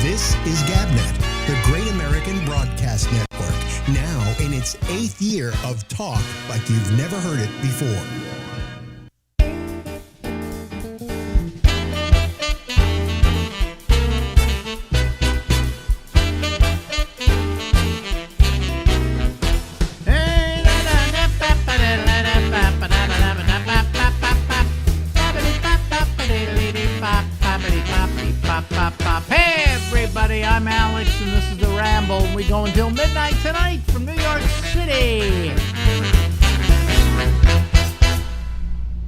This is GabNet, the Great American Broadcast Network, now in its 8th year of talk like you've never heard it before. I'm Alex, and this is the Ramble, and we go until midnight tonight from New York City.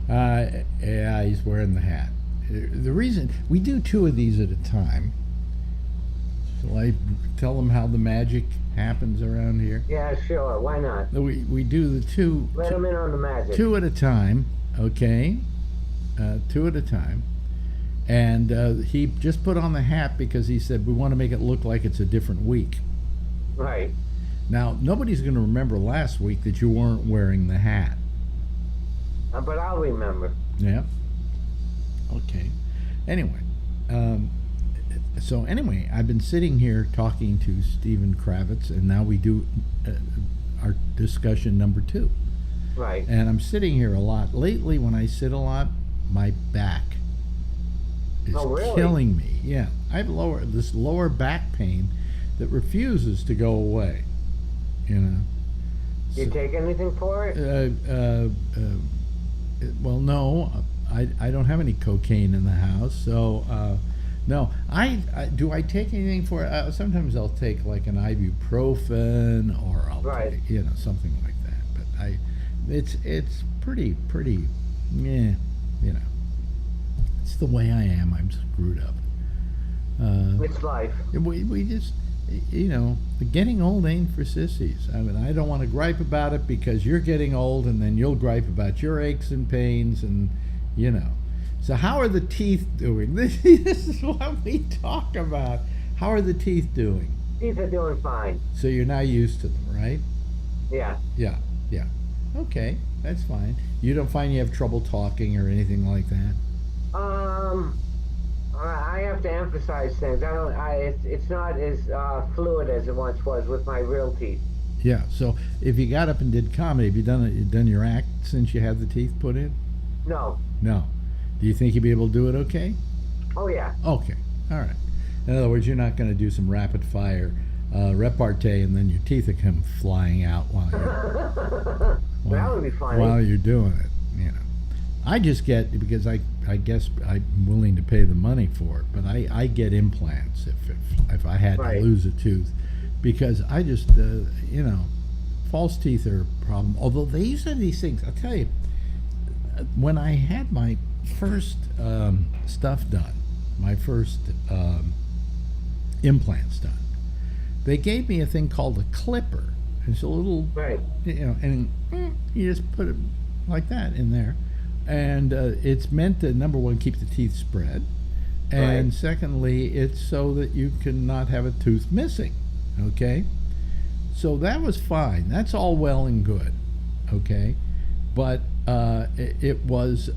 Yeah, he's wearing the hat. The reason we do 2 of these at a time. Shall I tell them how the magic happens around here? Yeah, sure. Why not? We do the 2. Let them in on the magic. 2 at a time, okay? 2 at a time. And he just put on the hat because he said, we want to make it look like it's a different week. Right. Now, nobody's going to remember last week that you weren't wearing the hat. But I'll remember. Yeah. Okay. Anyway. So anyway, I've been sitting here talking to Stephen Kravitz, and now we do our discussion number 2. Right. And I'm sitting here a lot. Lately, when I sit a lot, my back is killing me. Yeah, I have this lower back pain that refuses to go away. You know. Do you take anything for it? Well, no, I don't have any cocaine in the house, so no. I do I take anything for it? Sometimes I'll take like an ibuprofen, or I'll take, something like that. But it's pretty, yeah, you know. It's the way I am. I'm screwed up. It's life. We just, getting old ain't for sissies. I mean, I don't want to gripe about it because you're getting old, and then you'll gripe about your aches and pains, and So how are the teeth doing? This is what we talk about. How are the teeth doing? Teeth are doing fine. So you're now used to them, right? Yeah. Yeah. Okay, that's fine. You don't find you have trouble talking or anything like that? I have to emphasize things. It's not as fluid as it once was with my real teeth. Yeah. So if you got up and did comedy, have you done your act since you had the teeth put in? No. No. Do you think you'll be able to do it okay? Oh yeah. Okay. All right. In other words, you're not going to do some rapid fire repartee and then your teeth are come flying out while you're that would be funny. While you're doing it, I just get, because I guess I'm willing to pay the money for it, but I get implants if I had to lose a tooth, because I just false teeth are a problem. Although they used to have these things, I'll tell you, when I had my first stuff done, my first implants done, they gave me a thing called a clipper. It's a little, and you just put it like that in there. And it's meant to, number one, keep the teeth spread. And secondly, it's so that you can not have a tooth missing. Okay? So that was fine. That's all well and good. Okay? But it was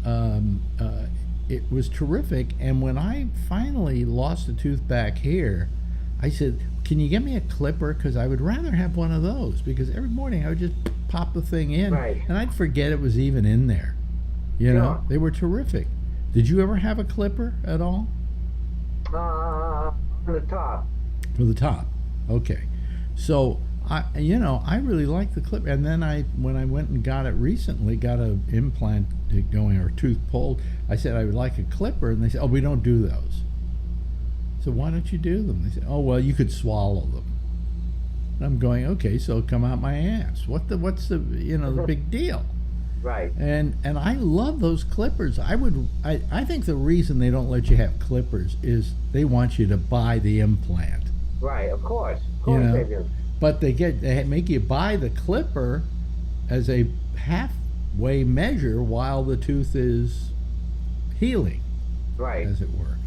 terrific. And when I finally lost a tooth back here, I said, can you get me a clipper? Because I would rather have one of those. Because every morning I would just pop the thing in. And I'd forget it was even in there. They were terrific. Did you ever have a clipper at all? On the top. For the top. Okay. So I really like the clipper. And then when I went and got it recently, got an implant going, or tooth pulled, I said I would like a clipper, and they said, oh, we don't do those. So why don't you do them? They said, oh, well, you could swallow them. And I'm going, okay, so come out my ass. What's the the big deal? Right. And I love those clippers. I think the reason they don't let you have clippers is they want you to buy the implant. Right, of course. Of course they do. But they make you buy the clipper as a halfway measure while the tooth is healing. Right. As it were.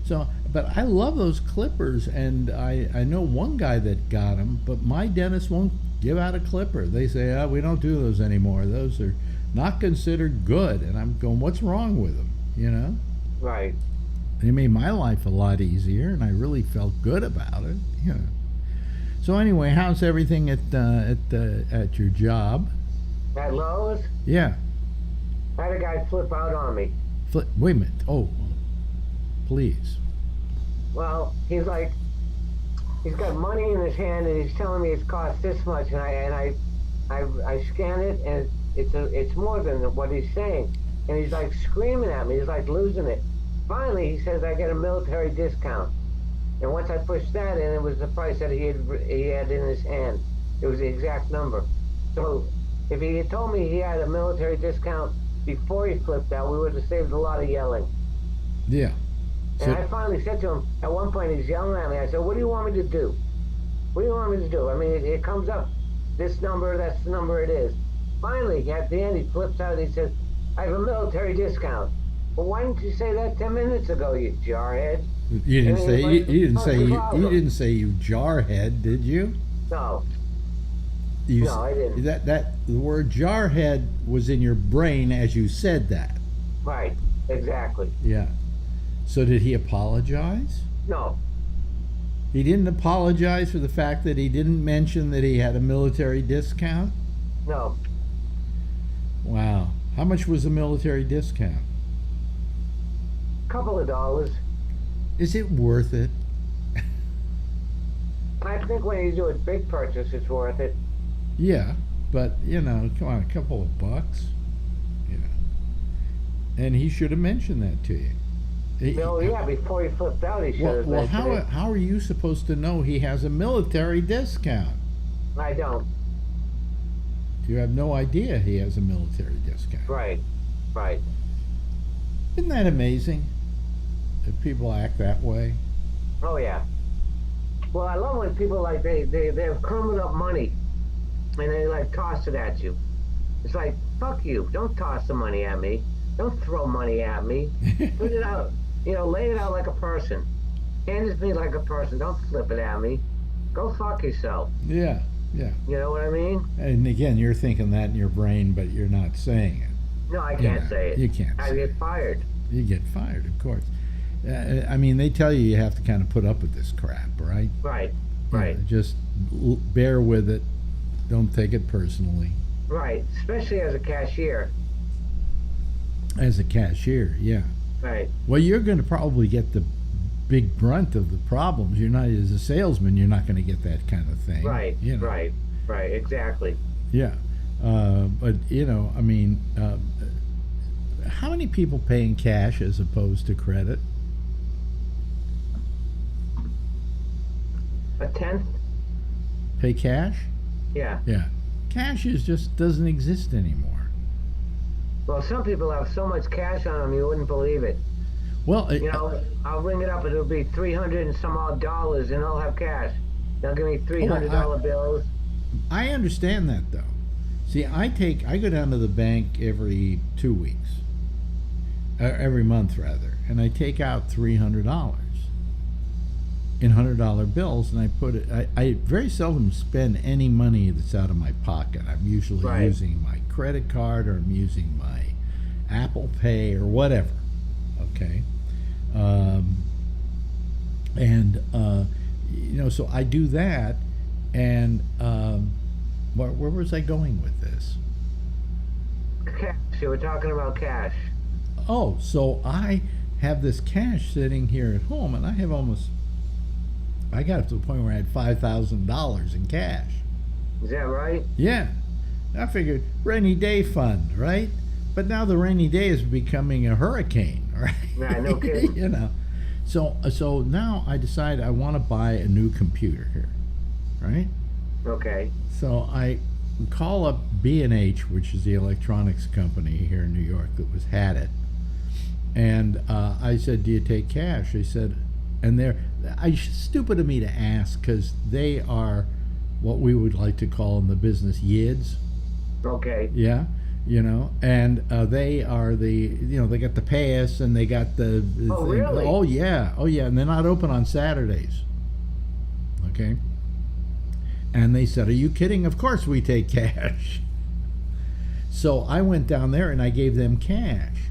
So, but I love those clippers, and I know one guy that got them, but my dentist won't give out a clipper. They say, we don't do those anymore. Those are not considered good. And I'm going, what's wrong with them? Right. It made my life a lot easier, and I really felt good about it. You know. So anyway, how's everything at your job? At Lowe's? Yeah. I had a guy flip out on me. Wait a minute. Oh, please. Well, he's like, he's got money in his hand, and he's telling me it's cost this much, and I scan it, and it's more than what he's saying, and he's like screaming at me. He's like losing it. Finally, he says I get a military discount, and once I pushed that in, it was the price that he had in his hand. It was the exact number. So if he had told me he had a military discount before he flipped out, we would have saved a lot of yelling. Yeah. And I finally said to him, at one point he's yelling at me, I said, what do you want me to do? What do you want me to do? I mean, it comes up, this number, that's the number it is. Finally, at the end, he flips out and he says, I have a military discount. Well, why didn't you say that 10 minutes ago, you jarhead? You didn't say you didn't say you jarhead, did you? No. No, I didn't. The word jarhead was in your brain as you said that. Right, exactly. Yeah. So did he apologize? No. He didn't apologize for the fact that he didn't mention that he had a military discount? No. Wow. How much was the military discount? Couple of dollars. Is it worth it? I think when you do a big purchase, it's worth it. Yeah, but come on, a couple of bucks, and he should have mentioned that to you. Yeah, before he flipped out, he should have mentioned it. How are you supposed to know he has a military discount? I don't. You have no idea he has a military discount. Right. Isn't that amazing? That people act that way. Oh yeah. Well, I love when people like they're crumbling up money, and they like toss it at you. It's like, fuck you! Don't toss the money at me. Don't throw money at me. Put it out. Lay it out like a person. Hand it to me like a person. Don't flip it at me. Go fuck yourself. Yeah. You know what I mean? And again, you're thinking that in your brain, but you're not saying it. No, I can't say it. You can't. I get fired. You get fired, of course. I mean, they tell you have to kind of put up with this crap, right? Right. Just bear with it. Don't take it personally. Right, especially as a cashier. As a cashier, yeah. Right. Well, you're going to probably get the big brunt of the problems. You're not, as a salesman, you're not going to get that kind of thing. Right. Right. Exactly. Yeah. But I mean, how many people pay in cash as opposed to credit? A tenth? Pay cash? Yeah. Yeah. Cash just doesn't exist anymore. Well, some people have so much cash on them you wouldn't believe it. Well, I'll ring it up and it'll be $300 and some odd dollars, and I'll have cash. They'll give me $300 bills. I understand that though. See, I go down to the bank every 2 weeks, every month rather, and I take out $300 in $100 bills, and I put it. I very seldom spend any money that's out of my pocket. I'm usually using my credit card, or I'm using my Apple Pay or whatever. Okay, so I do that, and where was I going with this? Cash. You were talking about cash. Oh, so I have this cash sitting here at home, and I got up to the point where I had $5,000 in cash. Is that right? Yeah. I figured rainy day fund, right? But now the rainy day is becoming a hurricane, right? Yeah, no kidding. So now I decide I want to buy a new computer here, right? Okay. So I call up B&H, which is the electronics company here in New York that had it. And I said, do you take cash? They said, and stupid of me to ask, because they are what we would like to call in the business yids. Okay. Yeah, and they are they got the pass, and they got the oh, really? Oh yeah, and they're not open on Saturdays. Okay. And they said, are you kidding? Of course we take cash. So I went down there and I gave them cash,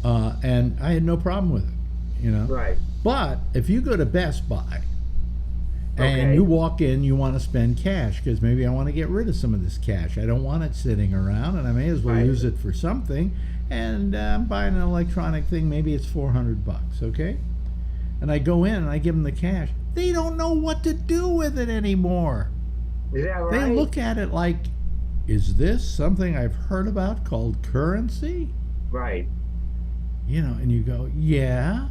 and I had no problem with it. you know. Right. But if you go to Best Buy and you walk in, you want to spend cash because maybe I want to get rid of some of this cash. I don't want it sitting around, and I may as well use it for something. And I'm buying an electronic thing. Maybe it's $400, okay? And I go in and I give them the cash. They don't know what to do with it anymore. Is that right? They look at it like, is this something I've heard about called currency? Right. You know, and you go, yeah.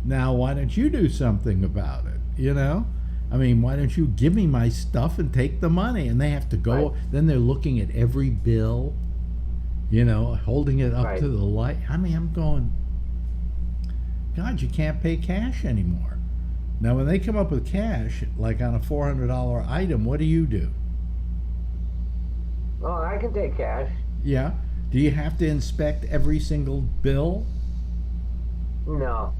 Now, why don't you do something about it? You know? I mean, why don't you give me my stuff and take the money? And they have to go. Then they're looking at every bill, you know, holding it up to the light. I mean, I'm going, God, you can't pay cash anymore. Now, when they come up with cash, like on a $400 item, what do you do? Oh, I can take cash. Yeah. Do you have to inspect every single bill? No.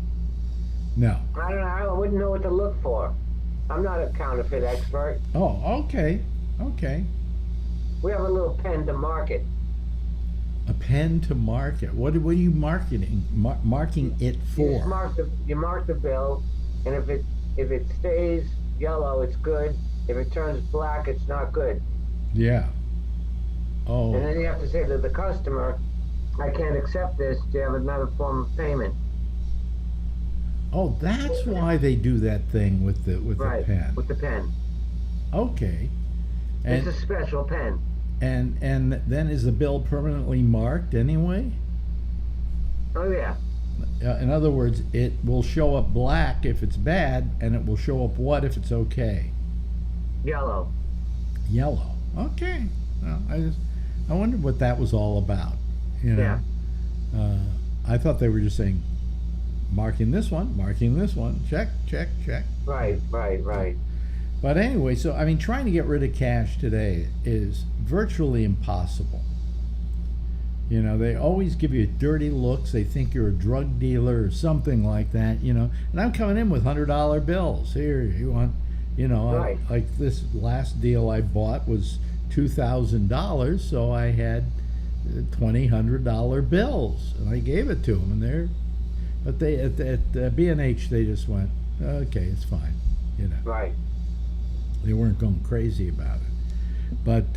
No. I don't know. I wouldn't know what to look for. I'm not a counterfeit expert. Oh, okay. Okay. We have a little pen to market. A pen to market. What are you marketing? Marking it for? You mark the bill, and if it stays yellow, it's good. If it turns black, it's not good. Yeah. Oh. And then you have to say to the customer, I can't accept this. Do you have another form of payment? Oh, that's why they do that thing with the pen. With the pen. Okay. And, it's a special pen. And then is the bill permanently marked anyway? Oh yeah. In other words, it will show up black if it's bad, and it will show up what if it's okay? Yellow. Yellow. Okay. Well, I wondered what that was all about. You know. Yeah. I thought they were just saying, marking this one, check, check, check. Right. But anyway, so I mean, trying to get rid of cash today is virtually impossible. You know, they always give you dirty looks. They think you're a drug dealer or something like that, you know. And I'm coming in with $100 bills. Here, you want, you know, like this last deal I bought was $2,000, so I had $2,000 bills, and I gave it to them. But they at B&H they just went, okay, it's fine, you know. Right. They weren't going crazy about it. But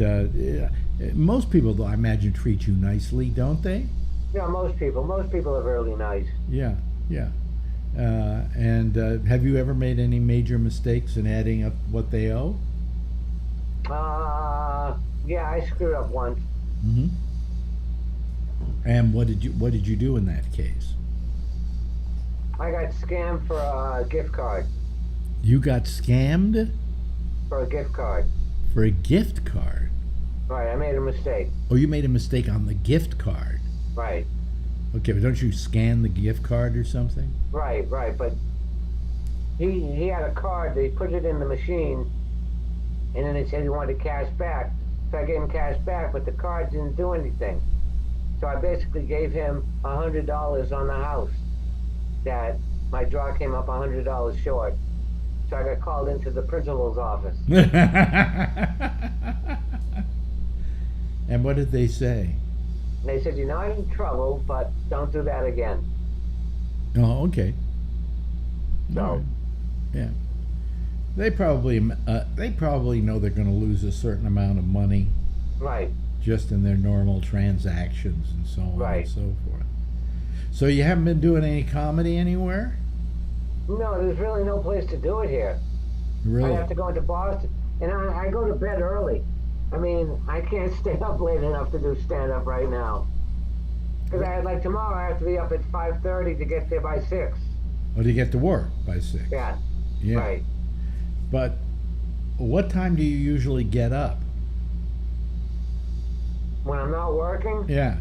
most people, though, I imagine, treat you nicely, don't they? Yeah, most people are really nice. Yeah. And have you ever made any major mistakes in adding up what they owe? Yeah, I screwed up once. Mm-hmm. And what did you do in that case? I got scammed for a gift card. You got scammed? For a gift card. For a gift card? Right, I made a mistake. Oh, you made a mistake on the gift card? Right. Okay, but don't you scan the gift card or something? Right, but he had a card, they put it in the machine, and then they said he wanted cash back. So I gave him cash back, but the card didn't do anything. So I basically gave him $100 on the house. That my draw came up $100 short. So I got called into the principal's office. And what did they say? They said, you're not in trouble, but don't do that again. Oh, okay. So, right. Yeah. They probably know they're going to lose a certain amount of money. Right. Just in their normal transactions and so on and so forth. So you haven't been doing any comedy anywhere? No, there's really no place to do it here. Really? I have to go into Boston. And I go to bed early. I mean, I can't stay up late enough to do stand-up right now. Because tomorrow I have to be up at 5:30 to get there by 6. Oh, to get to work by 6? Yeah. Right. But what time do you usually get up? When I'm not working? Yeah.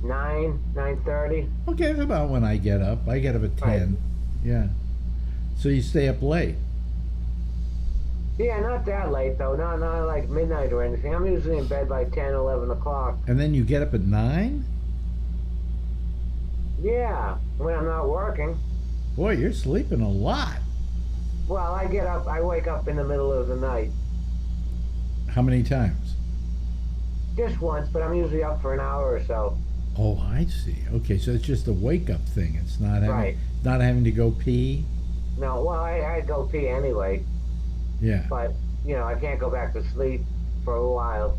9:30. Okay, that's about when I get up. I get up at 10. Right. Yeah. So you stay up late? Yeah, not that late though. Not like midnight or anything. I'm usually in bed by 10, 11 o'clock. And then you get up at 9? Yeah, when I'm not working. Boy, you're sleeping a lot. Well, I wake up in the middle of the night. How many times? Just once, but I'm usually up for an hour or so. Oh, I see. Okay, so it's just a wake-up thing. It's not not having to go pee? No, well, I go pee anyway. Yeah. But, I can't go back to sleep for a while.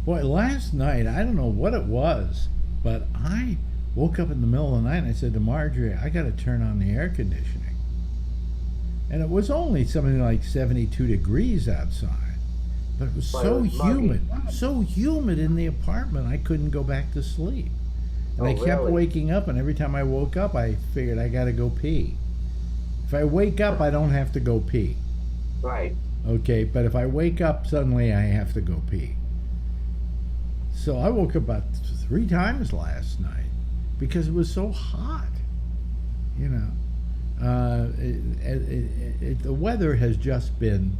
Boy, last night, I don't know what it was, but I woke up in the middle of the night and I said to Marjorie, I got to turn on the air conditioning. And it was only something like 72 degrees outside. But it was so humid in the apartment, I couldn't go back to sleep. And I kept waking up, and every time I woke up, I figured I got to go pee. If I wake up, I don't have to go pee. Right. Okay, but if I wake up, suddenly I have to go pee. So I woke up about 3 times last night because it was so hot. The weather has just been,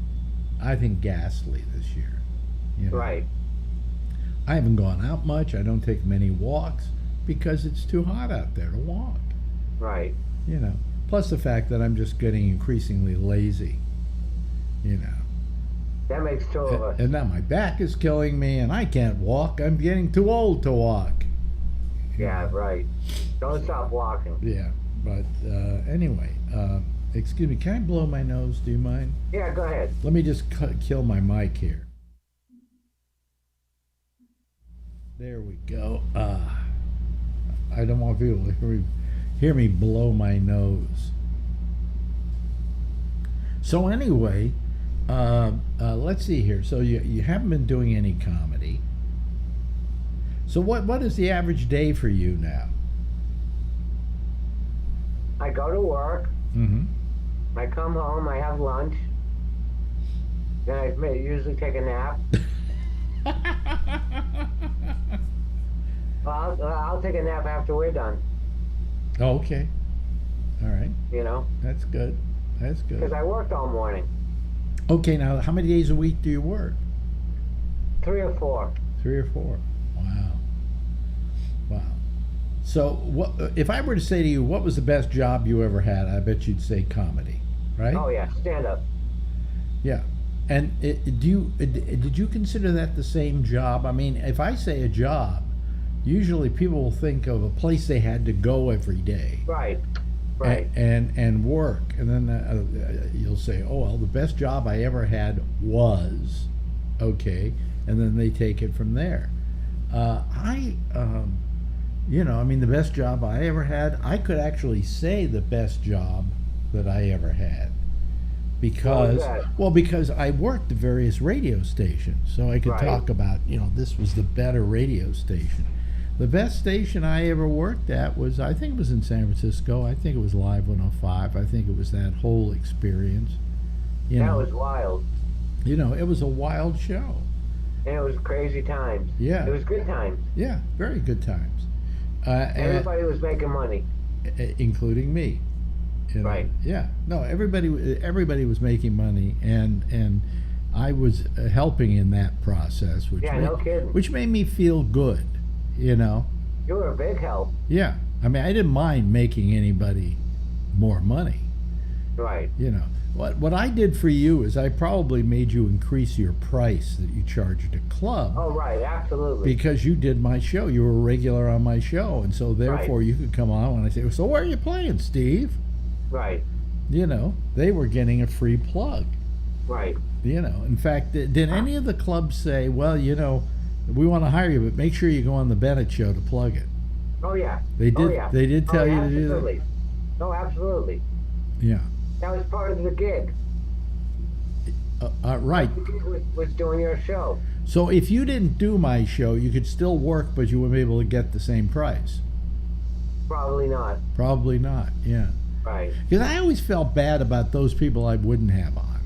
I think, ghastly this year. Right. I haven't gone out much. I don't take many walks because it's too hot out there to walk. Right. Plus the fact that I'm just getting increasingly lazy. That makes 2 of us. And now my back is killing me and I can't walk. I'm getting too old to walk. Yeah, right. Don't stop walking. Yeah, but anyway, excuse me, can I blow my nose? Do you mind? Yeah, go ahead. Let me just kill my mic here. There we go. I don't want people to hear me blow my nose. So anyway, let's see here. So you haven't been doing any comedy. So what is the average day for you now? I go to work. Mm-hmm. I come home. I have lunch. Then I usually take a nap. I'll take a nap after we're done. Oh, okay. All right. That's good. That's good. Because I worked all morning. Okay, now how many days a week do you work? 3 or 4. 3 or 4. Wow. So, what if I were to say to you, what was the best job you ever had? I bet you'd say comedy, right? Oh yeah, stand up. Yeah. And did you consider that the same job? I mean, if I say a job, usually people will think of a place they had to go every day. Right. And work, and then you'll say, oh well, the best job I ever had was, okay, and then they take it from there. The best job I ever had, I could actually say the best job that I ever had, because I worked at various radio stations, so I could talk about, this was the better radio station. The best station I ever worked at was, I think it was in San Francisco. I think it was Live 105. I think it was that whole experience. That was wild. It was a wild show. And it was crazy times. Yeah. It was good times. Yeah, very good times. Everybody was making money. Including me. Right. Yeah. No, everybody was making money, and I was helping in that process, no kidding. Which made me feel good. You were a big help. Yeah. I mean, I didn't mind making anybody more money. Right. What I did for you is I probably made you increase your price that you charged a club. Oh, right. Absolutely. Because you did my show. You were a regular on my show. And so therefore you could come on when I say, so where are you playing, Steve? Right. They were getting a free plug. Right. In fact, did any of the clubs say, well, we want to hire you, but make sure you go on the Bennett show to plug it? Oh yeah. They did. They did tell you to do that. No, absolutely. Yeah. That was part of the gig. Right. The gig was doing your show. So if you didn't do my show, you could still work, but you wouldn't be able to get the same price. Probably not. Probably not. Yeah. Right. Because I always felt bad about those people I wouldn't have on,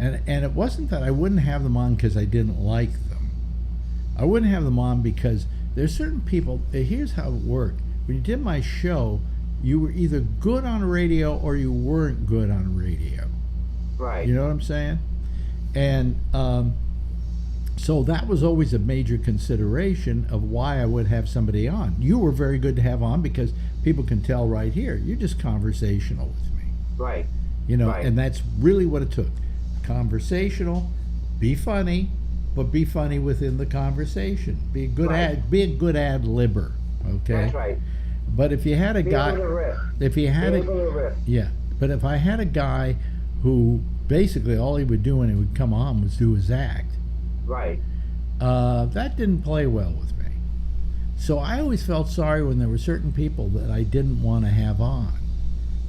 and it wasn't that I wouldn't have them on because I didn't like them. I wouldn't have them on because there's certain people. Here's how it worked. When you did my show, you were either good on radio or you weren't good on radio. Right. You know what I'm saying? And so that was always a major consideration of why I would have somebody on. You were very good to have on because people can tell right here, you're just conversational with me. Right. And that's really what it took. Conversational, be funny, but be funny within the conversation. Be a good Right. be a good ad-libber. Okay. That's right. But if you had a Be guy, able to riff. if you had Be able to riff. yeah, but if I had a guy who basically all he would do when he would come on was do his act, Right. that didn't play well with me. So I always felt sorry when there were certain people that I didn't want to have on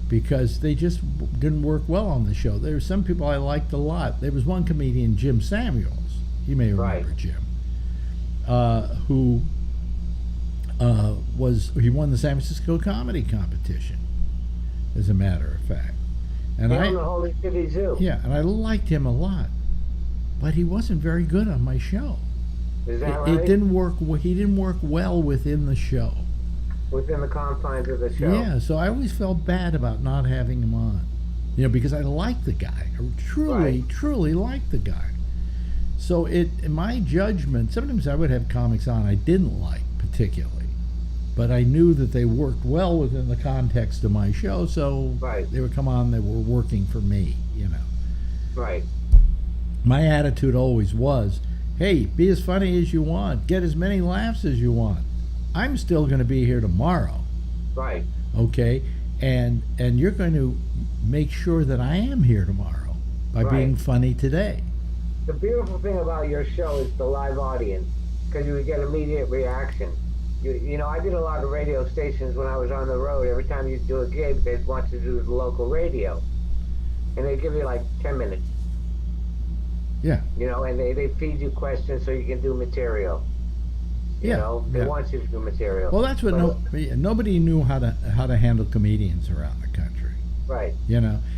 because they just didn't work well on the show. There were some people I liked a lot. There was one comedian, Jim Samuels, you may remember Right. Jim, who he won the San Francisco Comedy Competition, as a matter of fact. And He owned the Holy City Zoo. yeah, and I liked him a lot, but he wasn't very good on my show. Is that It right? didn't work. He didn't work well within the show. Within the confines of the show. Yeah, so I always felt bad about not having him on, because I liked the guy. I truly liked the guy. So in my judgment, sometimes I would have comics on I didn't like particularly, but I knew that they worked well within the context of my show, so Right. they would come on. They were working for me. Right. My attitude always was, hey, be as funny as you want, get as many laughs as you want. I'm still going to be here tomorrow, Right. okay? And you're going to make sure that I am here tomorrow by Right. being funny today. The beautiful thing about your show is the live audience, because you would get immediate reaction. I did a lot of radio stations when I was on the road. Every time you do a gig, they'd want to do the local radio, and they'd give you like 10 minutes. Yeah. And they feed you questions so you can do material. They yeah. want you to do material. Well, that's what nobody knew how to handle comedians around the country. Right.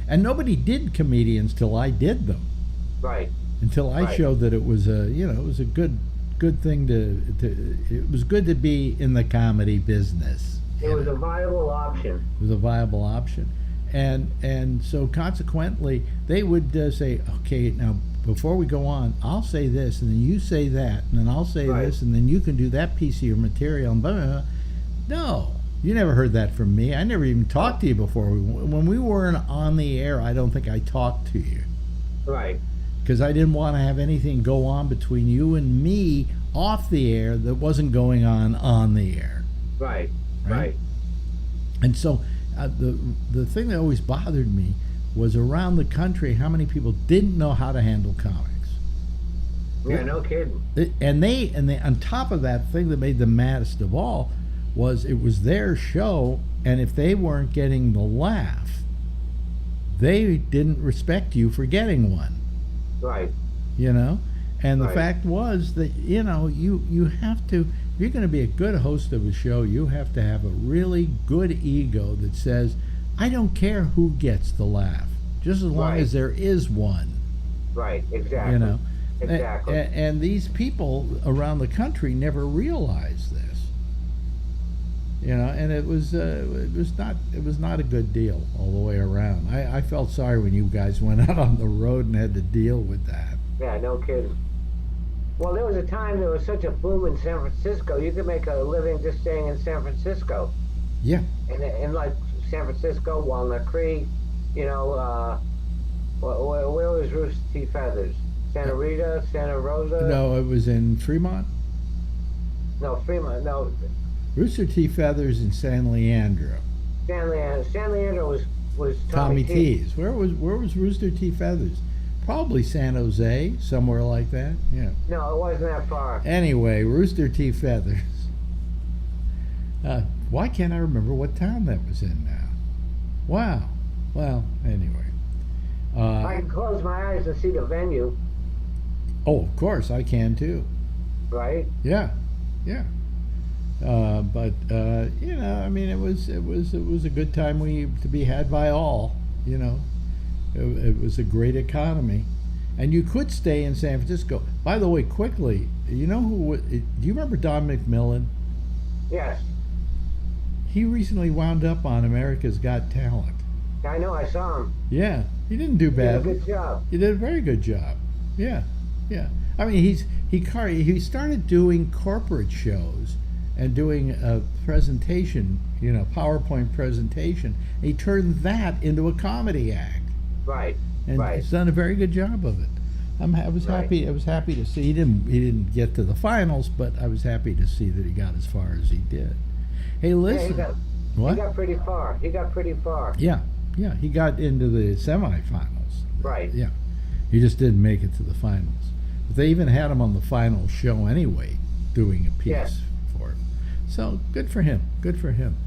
And nobody did comedians till I did them. Right. Until I showed that it was a good thing it was good to be in the comedy business. It was a viable option. It was a viable option. And so consequently, they would say, okay, now before we go on, I'll say this, and then you say that, and then I'll say this, and then you can do that piece of your material, and blah, blah, blah. No, you never heard that from me. I never even talked to you before. When we weren't on the air, I don't think I talked to you. Right. Because I didn't want to have anything go on between you and me off the air that wasn't going on the air. Right. And so the thing that always bothered me was around the country how many people didn't know how to handle comics. Yeah, no kidding. And they on top of that, thing that made them maddest of all was it was their show, and if they weren't getting the laugh, they didn't respect you for getting one. Right. And the fact was that you have to, if you're going to be a good host of a show, you have to have a really good ego that says, I don't care who gets the laugh, just as long as there is one. Right, exactly. Exactly. And these people around the country never realized this. And it was not a good deal all the way around. I felt sorry when you guys went out on the road and had to deal with that. Yeah, no kidding. Well, there was a time there was such a boom in San Francisco. You could make a living just staying in San Francisco. Yeah. And like San Francisco, Walnut Creek, where was Rooster T. Feathers? Santa Rita, Santa Rosa? No, it was in Fremont. No, Fremont. No. Rooster T. Feathers in San Leandro. San Leandro was Tommy T's. Where was Rooster T. Feathers? Probably San Jose, somewhere like that. Yeah. No, it wasn't that far. Anyway, Rooster T. Feathers. Why can't I remember what town that was in now? Wow. Well, anyway. I can close my eyes and see the venue. Oh, of course, I can too. Right? Yeah. But it was a good time to be had by all. It was a great economy, and you could stay in San Francisco. By the way, quickly, do you remember Don McMillan? Yes. He recently wound up on America's Got Talent. I know, I saw him. Yeah, he didn't do bad. He did a good job. He did a very good job. Yeah. I mean, he started doing corporate shows and doing a presentation, PowerPoint presentation. He turned that into a comedy act. Right. And he's done a very good job of it. I was happy. I was happy to see he didn't get to the finals, but I was happy to see that he got as far as he did. Hey, listen. Yeah, what? He got pretty far. Yeah, he got into the semifinals. Right. Yeah, he just didn't make it to the finals. But they even had him on the final show anyway, doing a piece for him. So good for him. Good for him.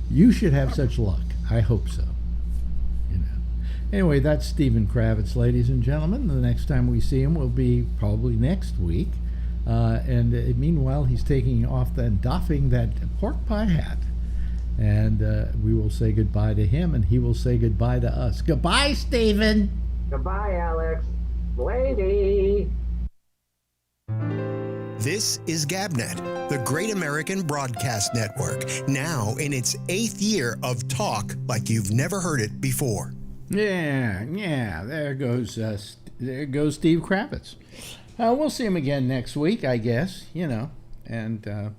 You should have such luck. I hope so. Anyway, that's Stephen Kravitz, ladies and gentlemen. The next time we see him will be probably next week. Meanwhile, he's taking off and doffing that pork pie hat. And we will say goodbye to him, and he will say goodbye to us. Goodbye, Stephen. Goodbye, Alex. Lady. This is GabNet, the Great American Broadcast Network, now in its 8th year of talk like you've never heard it before. Yeah. There goes Steve Kravitz. We'll see him again next week, I guess. And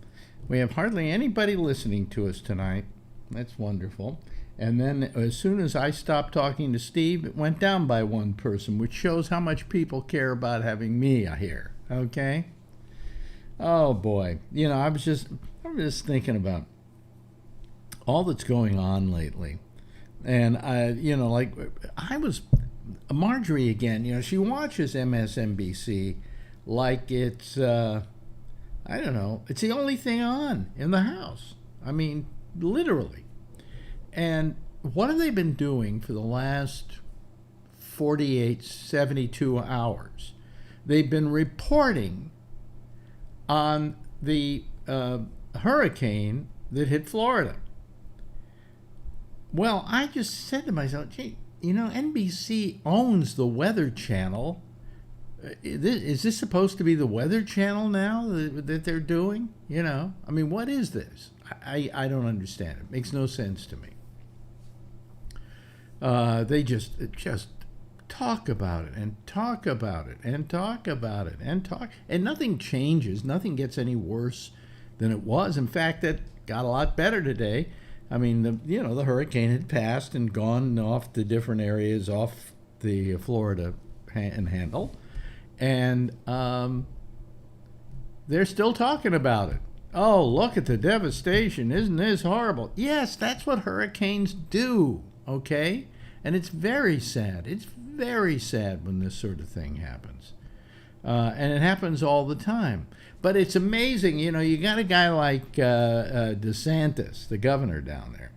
we have hardly anybody listening to us tonight. That's wonderful. And then as soon as I stopped talking to Steve, it went down by one person, which shows how much people care about having me here. Okay. Oh boy, I'm just thinking about all that's going on lately. And Marjorie again, she watches MSNBC like it's, I don't know, it's the only thing on in the house. I mean, literally. And what have they been doing for the last 48, 72 hours? They've been reporting on the hurricane that hit Florida. Well, I just said to myself, gee, NBC owns the Weather Channel. Is this supposed to be the Weather Channel now that they're doing? I mean, what is this? I don't understand. It makes no sense to me. They just talk about it and talk about it and talk about it and nothing changes. Nothing gets any worse than it was. In fact, it got a lot better today. I mean, the hurricane had passed and gone off to different areas off the Florida panhandle, and they're still talking about it. Oh, look at the devastation! Isn't this horrible? Yes, that's what hurricanes do. Okay, and it's very sad. It's very sad when this sort of thing happens, and it happens all the time. But it's amazing, you got a guy like DeSantis, the governor down there,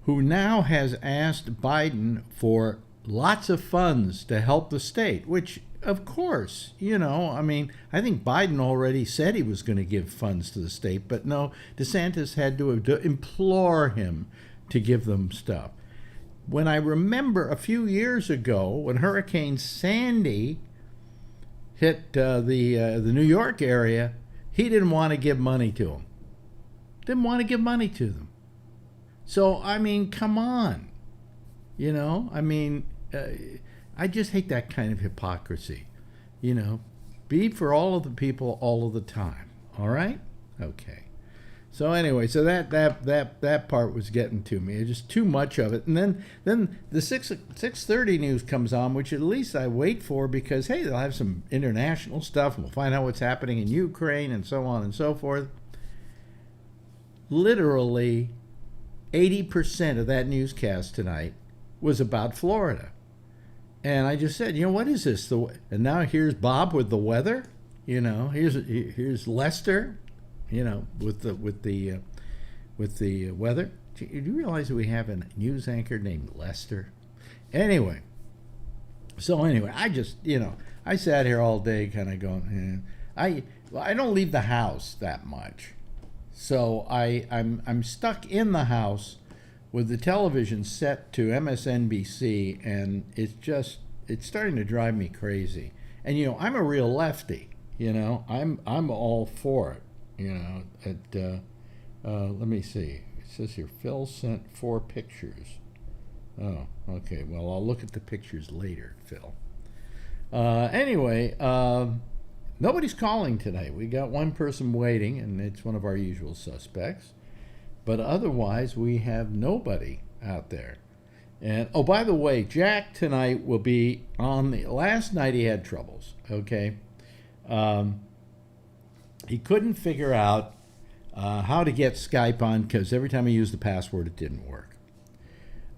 who now has asked Biden for lots of funds to help the state, which, of course, I mean, I think Biden already said he was going to give funds to the state, but no, DeSantis had to implore him to give them stuff. When I remember a few years ago when Hurricane Sandy hit the New York area, he didn't want to give money to them. Didn't want to give money to them. So, I mean, come on. I mean, I just hate that kind of hypocrisy. Be for all of the people all of the time. All right? Okay. So anyway, so that part was getting to me. It's just too much of it. And then the 6:30 news comes on, which at least I wait for because, hey, they'll have some international stuff and we'll find out what's happening in Ukraine and so on and so forth. Literally 80% of that newscast tonight was about Florida. And I just said, what is this? And now here's Bob with the weather. Here's Lester. With the weather. Do you realize that we have a news anchor named Lester? Anyway, I just, I sat here all day kind of going, I don't leave the house that much. So I'm stuck in the house with the television set to MSNBC, and it's starting to drive me crazy. And I'm a real lefty, I'm all for it. Let me see. It says here, Phil sent 4 pictures. Oh, okay. Well, I'll look at the pictures later, Phil. Anyway, nobody's calling today. We got one person waiting, and it's one of our usual suspects. But otherwise, we have nobody out there. And, oh, by the way, Jack tonight will be on the, last night he had troubles, okay? He couldn't figure out how to get Skype on because every time he used the password, it didn't work.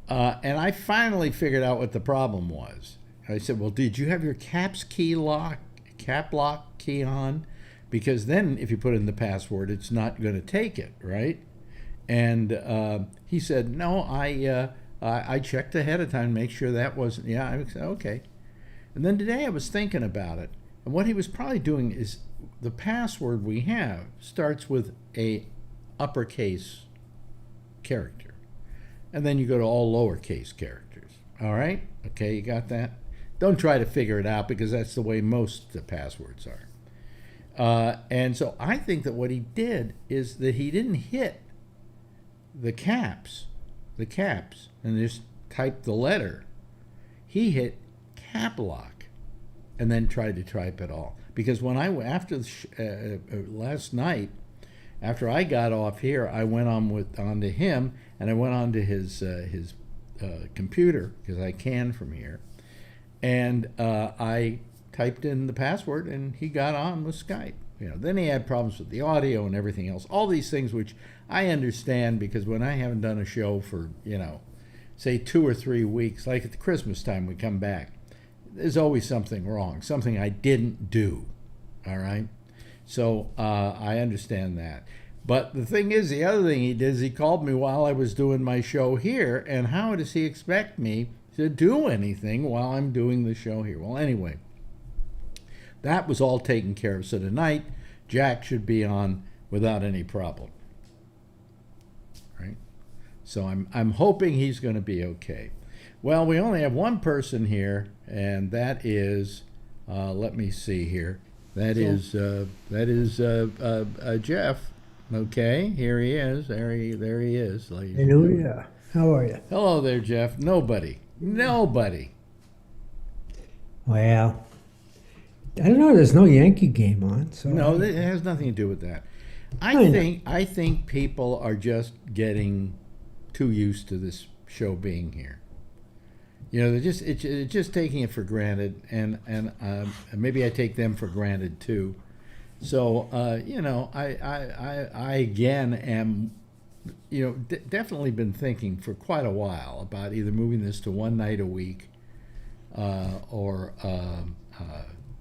And I finally figured out what the problem was. I said, well, did you have your cap lock key on? Because then if you put in the password, it's not going to take it, right? And he said, no, I checked ahead of time to make sure that wasn't, yeah, I said, okay. And then today I was thinking about it. And what he was probably doing is the password we have starts with a uppercase character. And then you go to all lowercase characters. All right? Okay, you got that? Don't try to figure it out because that's the way most of the passwords are. And so I think that what he did is that he didn't hit the caps, and just typed the letter. He hit cap lock and then tried to type it all. Because when after last night, after I got off here, I went onto him and I went onto his computer because I can from here, and I typed in the password and he got on with Skype. Then he had problems with the audio and everything else. All these things which I understand because when I haven't done a show for say 2 or 3 weeks, like at the Christmas time we come back, there's always something wrong, something I didn't do. All right. So I understand that. But the thing is, the other thing he did is he called me while I was doing my show here. And how does he expect me to do anything while I'm doing the show here? Well, anyway, that was all taken care of. So tonight, Jack should be on without any problem. Right? So I'm hoping he's going to be okay. Well, we only have one person here, and that is, let me see here. That is Jeff. Okay, here he is. There he is, ladies. Hallelujah. How are you? Hello there, Jeff. Nobody. Well, I don't know. There's no Yankee game on, so no, it has nothing to do with that. I think people are just getting too used to this show being here. They're just taking it for granted, and maybe I take them for granted too. So I again am, definitely been thinking for quite a while about either moving this to one night a week, or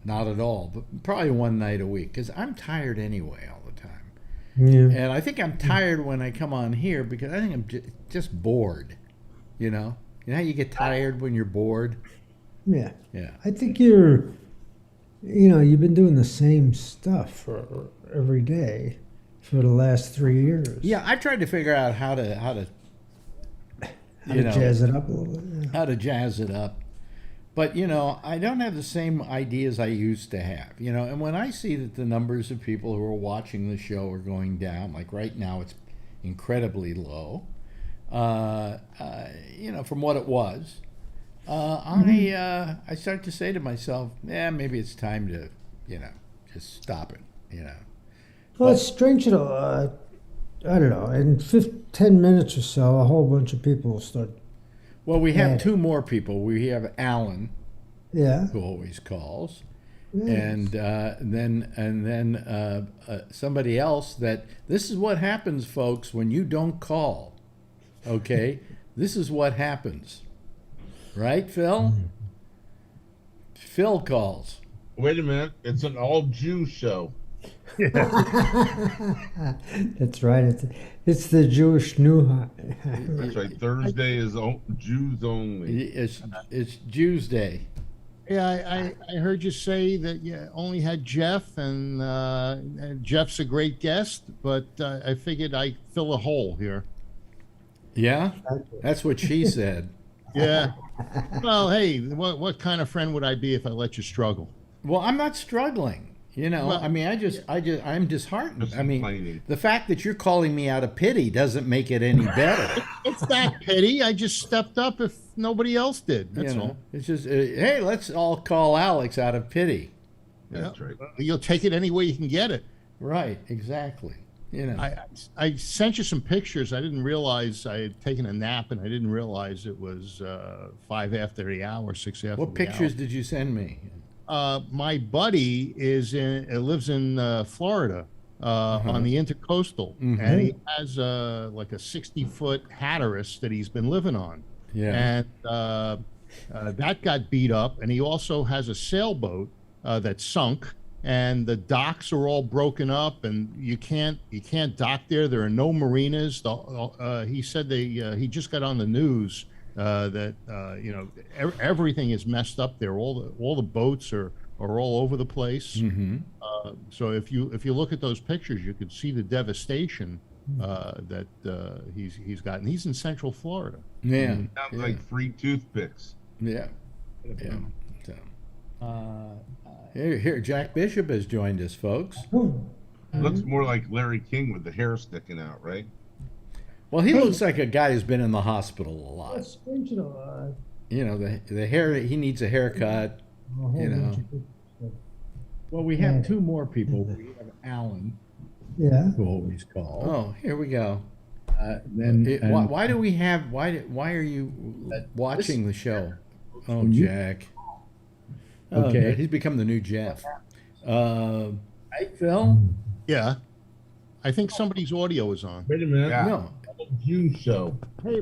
not at all, but probably one night a week because I'm tired anyway all the time. Yeah. And I think I'm tired when I come on here because I think I'm just bored. You know how you get tired when you're bored? Yeah. Yeah. I think you've been doing the same stuff for every day for the last 3 years. Yeah, I tried to figure out how to jazz it up a little bit. Yeah. How to jazz it up. But, I don't have the same ideas I used to have. And when I see that the numbers of people who are watching the show are going down, like right now it's incredibly low, from what it was, I start to say to myself, maybe it's time to, just stop it, Well, it's strange, I don't know, in 10 minutes or so, a whole bunch of people will start. Well, we have two more people. We have Alan, who always calls, and then somebody else. That this is what happens, folks, when you don't call. Okay, this is what happens, right, Phil? Phil calls. Wait a minute, it's an all-Jew show. That's right. It's the Jewish New. That's right. Thursday is Jews only. It's Jews Day. Yeah, I heard you say that you only had Jeff, and Jeff's a great guest, but I figured I'd fill a hole here. Yeah, that's what she said. Yeah. Well, hey, what kind of friend would I be if I let you struggle? Well, I'm not struggling. Well, I'm disheartened. I mean, the fact that you're calling me out of pity doesn't make it any better. It's not pity. I just stepped up if nobody else did. That's all. It's just, hey, let's all call Alex out of pity. That's right. You'll take it any way you can get it. Right, exactly. You know. I sent you some pictures. I didn't realize I had taken a nap, and I didn't realize it was 5 after the hour, 6 after What the pictures hour. did you send me? My buddy lives in Florida on the Intercoastal, and he has like a 60-foot Hatteras that he's been living on. Yeah. And that got beat up, and he also has a sailboat that sunk, and the docks are all broken up, and you can't dock there. There are no marinas. He said he just got on the news that everything is messed up there. All the boats are all over the place. So if you look at those pictures, you can see the devastation that he's gotten. He's in Central Florida. Yeah. Sounds like free toothpicks. Yeah. Yeah. So, here, Jack Bishop has joined us, folks. Looks more like Larry King with the hair sticking out, right? Well, he looks like a guy who's been in the hospital a lot. That's strange, You know, the hair. He needs a haircut. You know. Well, we have two more people. We have Alan, Yeah. who always calls. Oh, here we go. Why do we have? Why are you watching the show? Oh, Jack. Okay. He's become the new Jeff. Hey, Phil. Yeah, I think somebody's audio is on. Wait a minute. Yeah. No. Jew show. Hey,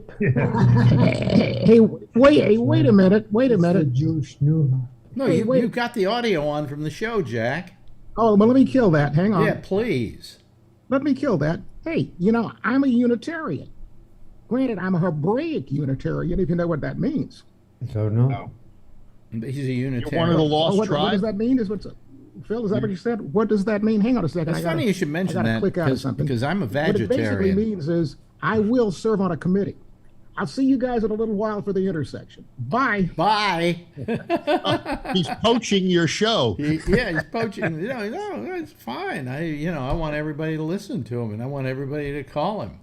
wait a minute. Wait a It's the minute. Jewish new. No, Hey, wait. you've got the audio on from the show, Jack. Oh, well, let me kill that. Hang on. Yeah, please. Let me kill that. Hey, I'm a Unitarian. Granted, I'm a Hebraic Unitarian, if you know what that means. So no. No. He's a You're Unitarian. one of the lost What tribes. does that mean? Phil, is that what you said? What does that mean? Hang on a second. It's funny you should mention I gotta that click out of something. because I'm a What it basically vegetarian. means is I will serve on a committee. I'll see you guys in a little while for the intersection. Bye. Bye. He's poaching your show. He's poaching. No, it's fine. I want everybody to listen to him, and I want everybody to call him.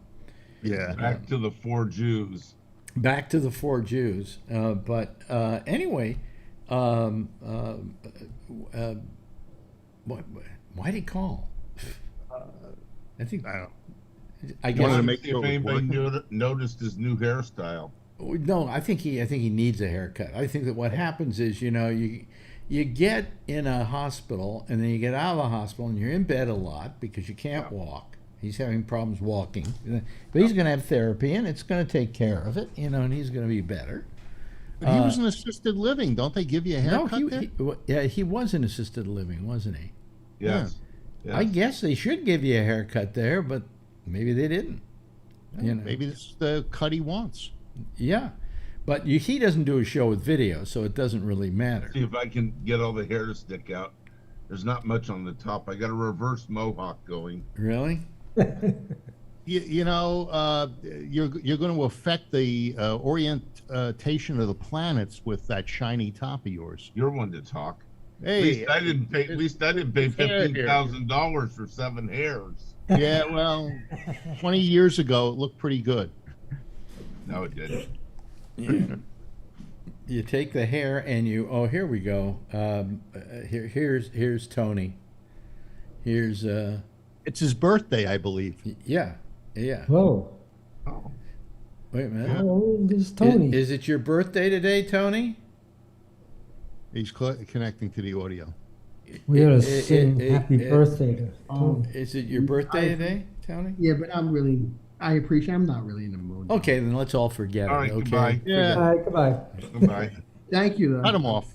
Yeah. Back to the 4 Jews. Back to the 4 Jews. Anyway, why'd he call? I think. I guess. Wanted to Wanted make to see sure if it was anybody noticed his new hairstyle. No, I think he needs a haircut. I think that what happens is, you get in a hospital and then you get out of the hospital and you're in bed a lot because you can't walk. He's having problems walking, but he's going to have therapy and it's going to take care of it, and he's going to be better. But he was in assisted living. Don't they give you a haircut there? He was in assisted living, wasn't he? Yes. I guess they should give you a haircut there, but maybe they didn't. Maybe this is the cut he wants. Yeah, but he doesn't do a show with video, so it doesn't really matter. See if I can get all the hair to stick out. There's not much on the top. I got a reverse mohawk going. Really? You're going to affect the orientation of the planets with that shiny top of yours. You're one to talk. Hey, at least I didn't pay $15,000 for 7 hairs. Yeah, well, 20 years ago, it looked pretty good. No, it didn't. Yeah. You take the hair and here we go. Here's Tony. Here's It's his birthday, I believe. yeah. Whoa. Oh. Wait a minute. How old is Tony? Is it your birthday today, Tony? He's connecting to the audio. We gotta sing happy birthday to Tony. Is it your birthday today, Tony? Yeah, but I'm not really in the mood. Okay, then let's all forget All it. right, Okay. goodbye. Yeah, All right, goodbye. Goodbye. Thank you, though. cut him off.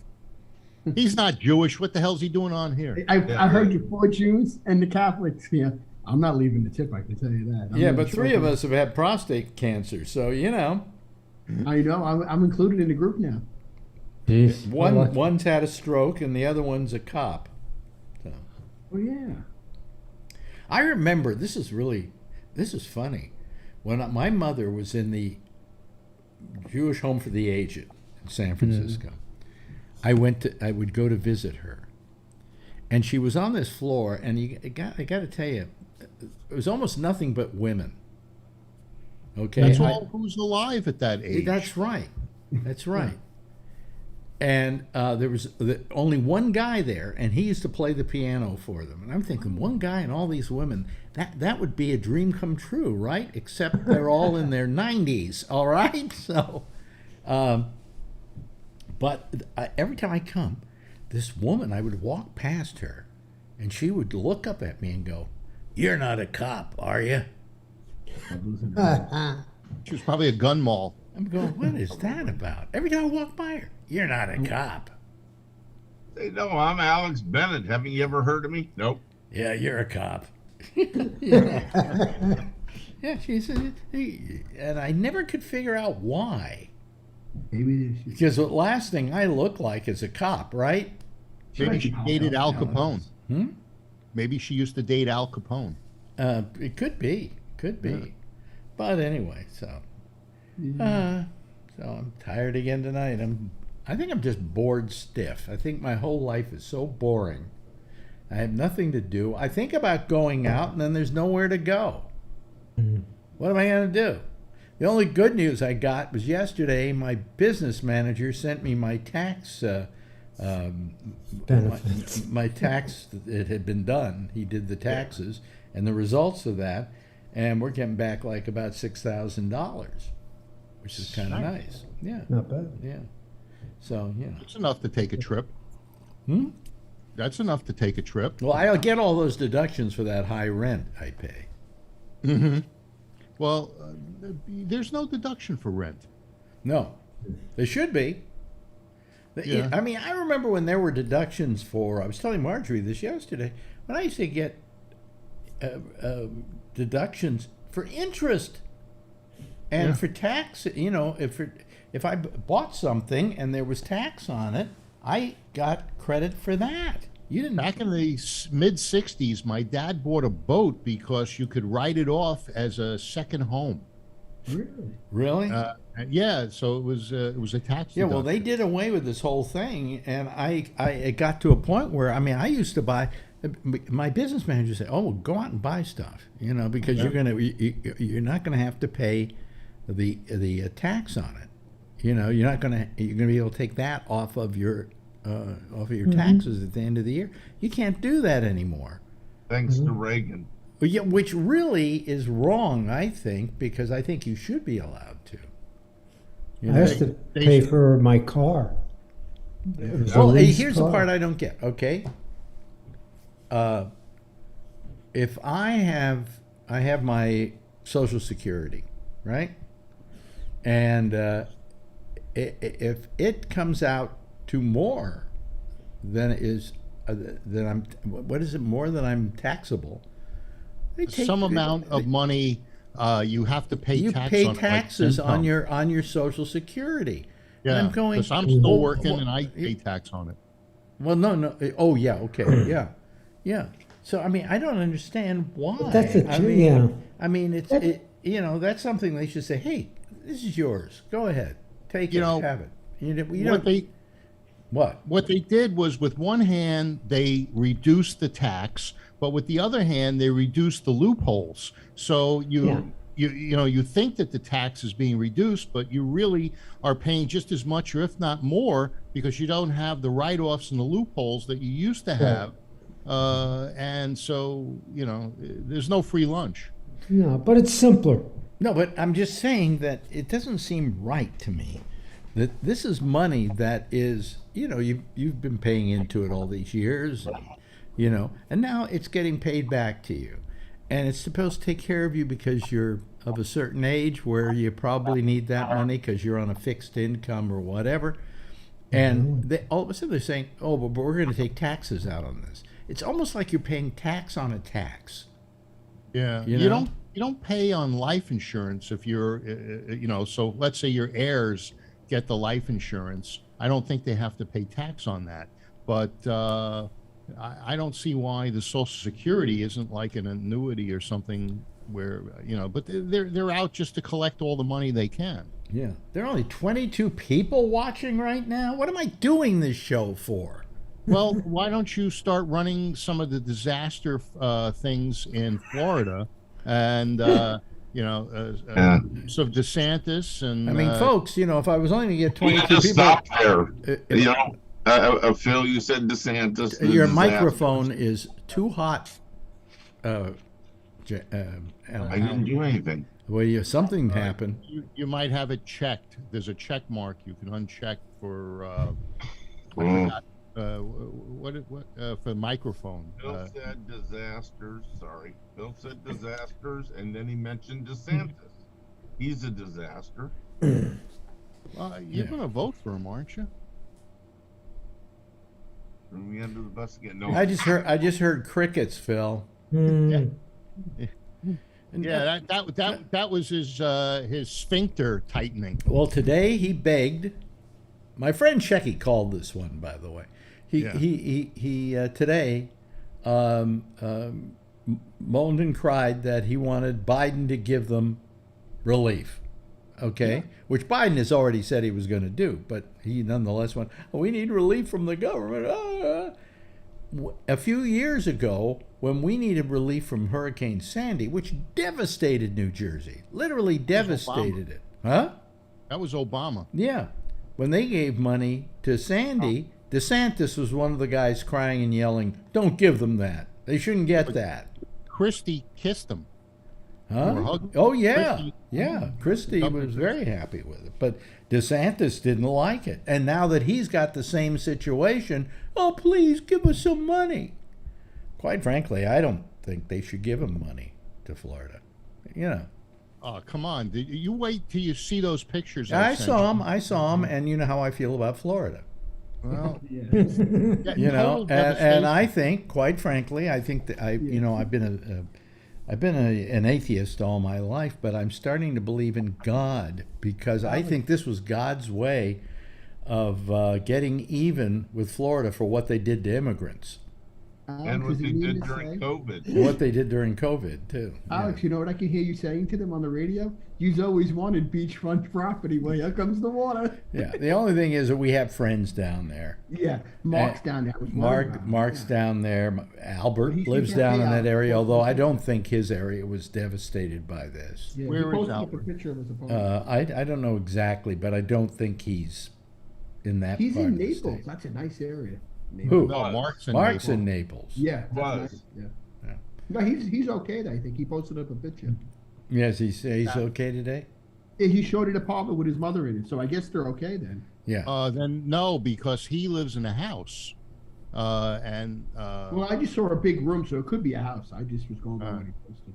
He's not Jewish. What the hell's he doing on here? I heard you 4 Jews and the Catholics here. I'm not leaving the tip, I can tell you that. Yeah, but 3 of us have had prostate cancer, so I know. I'm included in the group now. Jeez. one's had a stroke and the other one's a cop. So. Oh, yeah. I remember this is funny. When my mother was in the Jewish Home for the Aged in San Francisco, I would go to visit her, and she was on this floor, and I got to tell you, it was almost nothing but women. Okay, That's all who's alive at that age. That's right. That's right. And there was only one guy there, and he used to play the piano for them. And I'm thinking, one guy and all these women, that would be a dream come true, right? Except they're all in their 90s, all right? So, but every time I come, this woman, I would walk past her, and she would look up at me and go, "You're not a cop, are you?" She was probably a gun mall. I'm going, what is that about? Every time I walk by her, "You're not a cop." Say, no, I'm Alex Bennett. Haven't you ever heard of me? Nope. "Yeah, you're a cop." Yeah, she said, and I never could figure out why. Maybe Because the last thing I look like is a cop, right? Maybe she dated Al Capone. Hmm? Maybe she used to date Al Capone. It could be. Yeah. But anyway, so I'm tired again tonight. I think I'm just bored stiff. I think my whole life is so boring. I have nothing to do. I think about going out, and then there's nowhere to go. What am I going to do? The only good news I got was yesterday. My business manager sent me my tax Benefits. my tax. It had been done. He did the taxes and the results of that, and we're getting back like about $6,000, which is kind of nice. Yeah, Not bad. yeah. So It's enough to take a trip. That's enough to take a trip. Well, I'll get all those deductions for that high rent I pay. Mm-hmm. Well, there's no deduction for rent. No, there should be. Yeah. I mean, I remember when there were deductions for. I was telling Marjorie this yesterday. When I used to get deductions for interest and for tax. If I bought something and there was tax on it, I got credit for that. You didn't. Back in the mid '60s, my dad bought a boat because you could write it off as a second home. Really? Yeah. So it was a tax. Yeah. Well, deduction. they did away with this whole thing, and it got to a point where I used to buy. My business manager said, "Oh, well, go out and buy stuff, because you're not gonna have to pay the tax on it. You're gonna be able to take that off of your taxes at the end of the year. You can't do that anymore." Thanks to Reagan. Yeah, which really is wrong, I think, because I think you should be allowed to. I used to pay for my car. It was a Well, leased here's car. the part I don't get. Okay, if I have my Social Security, right, and if it comes out to more than what is it, more than I'm taxable? Some amount of money you have to pay. You tax pay on, taxes like on your Social Security. Yeah, and I'm going. because I'm still oh, working well, and I pay tax on it. Well, no. Oh, yeah. Okay. Yeah. So I mean, I don't understand why. But that's a I tr- mean, yeah. I mean, that's something they should say. Hey, this is yours. Go ahead, take it, have it. What they did was, with one hand, they reduced the tax, but with the other hand, they reduced the loopholes. So you think that the tax is being reduced, but you really are paying just as much, or if not more, because you don't have the write-offs and the loopholes that you used to have. And so, there's no free lunch. No, but it's simpler. No, but I'm just saying that it doesn't seem right to me that this is money that is, you've been paying into it all these years, and now it's getting paid back to you. And it's supposed to take care of you because you're of a certain age where you probably need that money because you're on a fixed income or whatever. And all of a sudden they're saying, "Oh, but we're going to take taxes out on this." It's almost like you're paying tax on a tax. Yeah, You you know? don't pay on life insurance if you're, So let's say your heirs get the life insurance. I don't think they have to pay tax on that. But I don't see why the Social Security isn't like an annuity or something where But they're out just to collect all the money they can. Yeah, there are only 22 people watching right now. What am I doing this show for? Well, why don't you start running some of the disaster things in Florida, and So DeSantis and I mean, folks, if I was only to get You 22 just people, stop there. Phil, you said DeSantis. your disaster. microphone is too hot. Alan. I didn't do anything. Well, something happened. You might have it checked. There's a check mark you can uncheck for. For microphone. Bill said disasters. Sorry, Bill said disasters, and then he mentioned DeSantis. He's a disaster. You're going to vote for him, aren't you? Threw me under the bus again. No, I just heard crickets, Phil. Yeah, that was his sphincter tightening. Well, today he begged. My friend Shecky called this one, by the way. He today moaned and cried that he wanted Biden to give them relief. Okay, which Biden has already said he was going to do, but he nonetheless went, we need relief from the government. A few years ago, when we needed relief from Hurricane Sandy, which devastated New Jersey, literally devastated it. Huh? That was Obama. Yeah. When they gave money to Sandy, DeSantis was one of the guys crying and yelling, don't give them that. They shouldn't get that. Christie kissed him. Huh? Oh, yeah. Yeah. Christie was very happy with it. But DeSantis didn't like it. And now that he's got the same situation, oh, please give us some money. Quite frankly, I don't think they should give him money to Florida. Oh, come on. You wait till you see those pictures. I saw them, and you know how I feel about Florida. Well, and I think, quite frankly, I think that I've been an atheist all my life, but I'm starting to believe in God, because I think this was God's way of getting even with Florida for what they did to immigrants. And what they did during COVID. What they did during COVID, too. Alex, you know what I can hear you saying to them on the radio? You've always wanted beachfront property. Well, here comes the water. Yeah, the only thing is that we have friends down there. Yeah, Mark's down there. Mark's down there. Albert lives down in that area, although I don't think his area was devastated by this. Yeah, Where is Albert? A picture of his I don't know exactly, but I don't think he's in that He's part in of the Naples. state. That's a nice area. Who? No, Mark's in Naples. Yeah. Was. Nice. Yeah. No, he's okay. I think he posted up a picture. Yes, he's okay today. Yeah, he showed an apartment with his mother in it, so I guess they're okay then. Yeah. Then no, because he lives in a house, well, I just saw a big room, so it could be a house. I just was going by what he posted.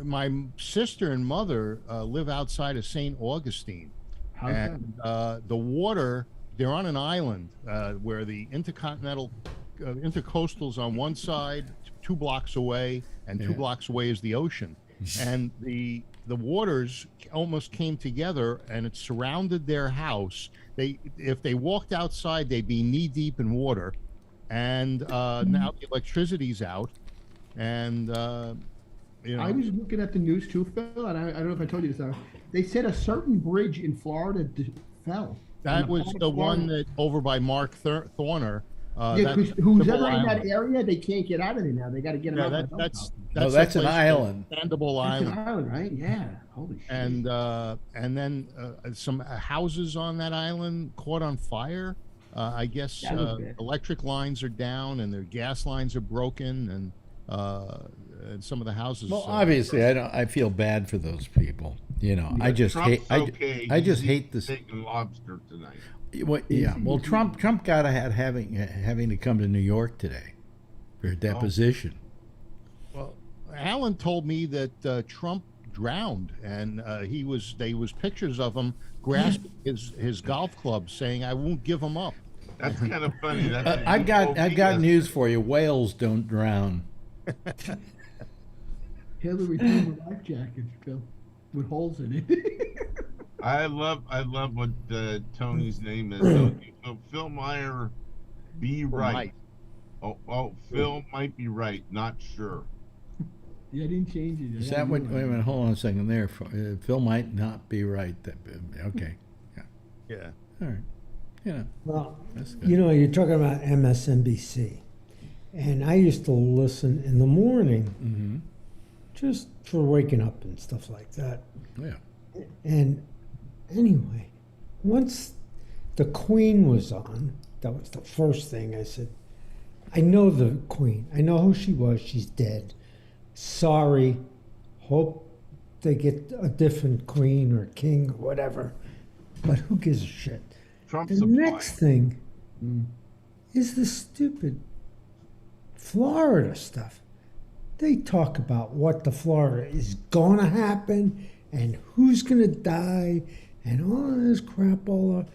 My sister and mother live outside of St. Augustine. How's that? The water. They're on an island where the intercoastal's on one side, 2 blocks away, and 2 blocks away is the ocean. And the waters almost came together, and it surrounded their house. If they walked outside, they'd be knee deep in water. And now the electricity's out, and I was looking at the news too, Phil, and I don't know if I told you this. They said a certain bridge in Florida fell. That was the one that over by Mark Thorner. Because who's ever in that area, they can't get out of there now. They got to get them out. That's an island. Sandoval Island. That's an island, right? Yeah. Holy shit. And then some houses on that island caught on fire. I guess electric lines are down and their gas lines are broken, and some of the houses. Well, obviously, I feel bad for those people. I just hate. I just hate this. Taking lobster tonight. Well, Trump got having to come to New York today for a deposition. Well, Alan told me that Trump drowned, and there was pictures of him grasping his golf club, saying, "I won't give him up." That's kind of funny. I've got news for you. Whales don't drown. Hillary threw the life jacket, Phil, with holes in it. I love what Tony's name is. So Phil Meyer, be right. Oh, Phil might be right. Not sure. Yeah, I didn't change it. Is that what? Wait a minute. Hold on a second. There, Phil might not be right. Okay. Yeah. All right. Well, you're talking about MSNBC, and I used to listen in the morning. just for waking up and stuff like that. Yeah. And anyway, once the Queen was on, that was the first thing I said. I know the Queen. I know who she was. She's dead. Sorry. Hope they get a different queen or king or whatever. But who gives a shit? Trump's The next thing is the stupid Florida stuff. They talk about what the Florida is going to happen and who's going to die and all this crapola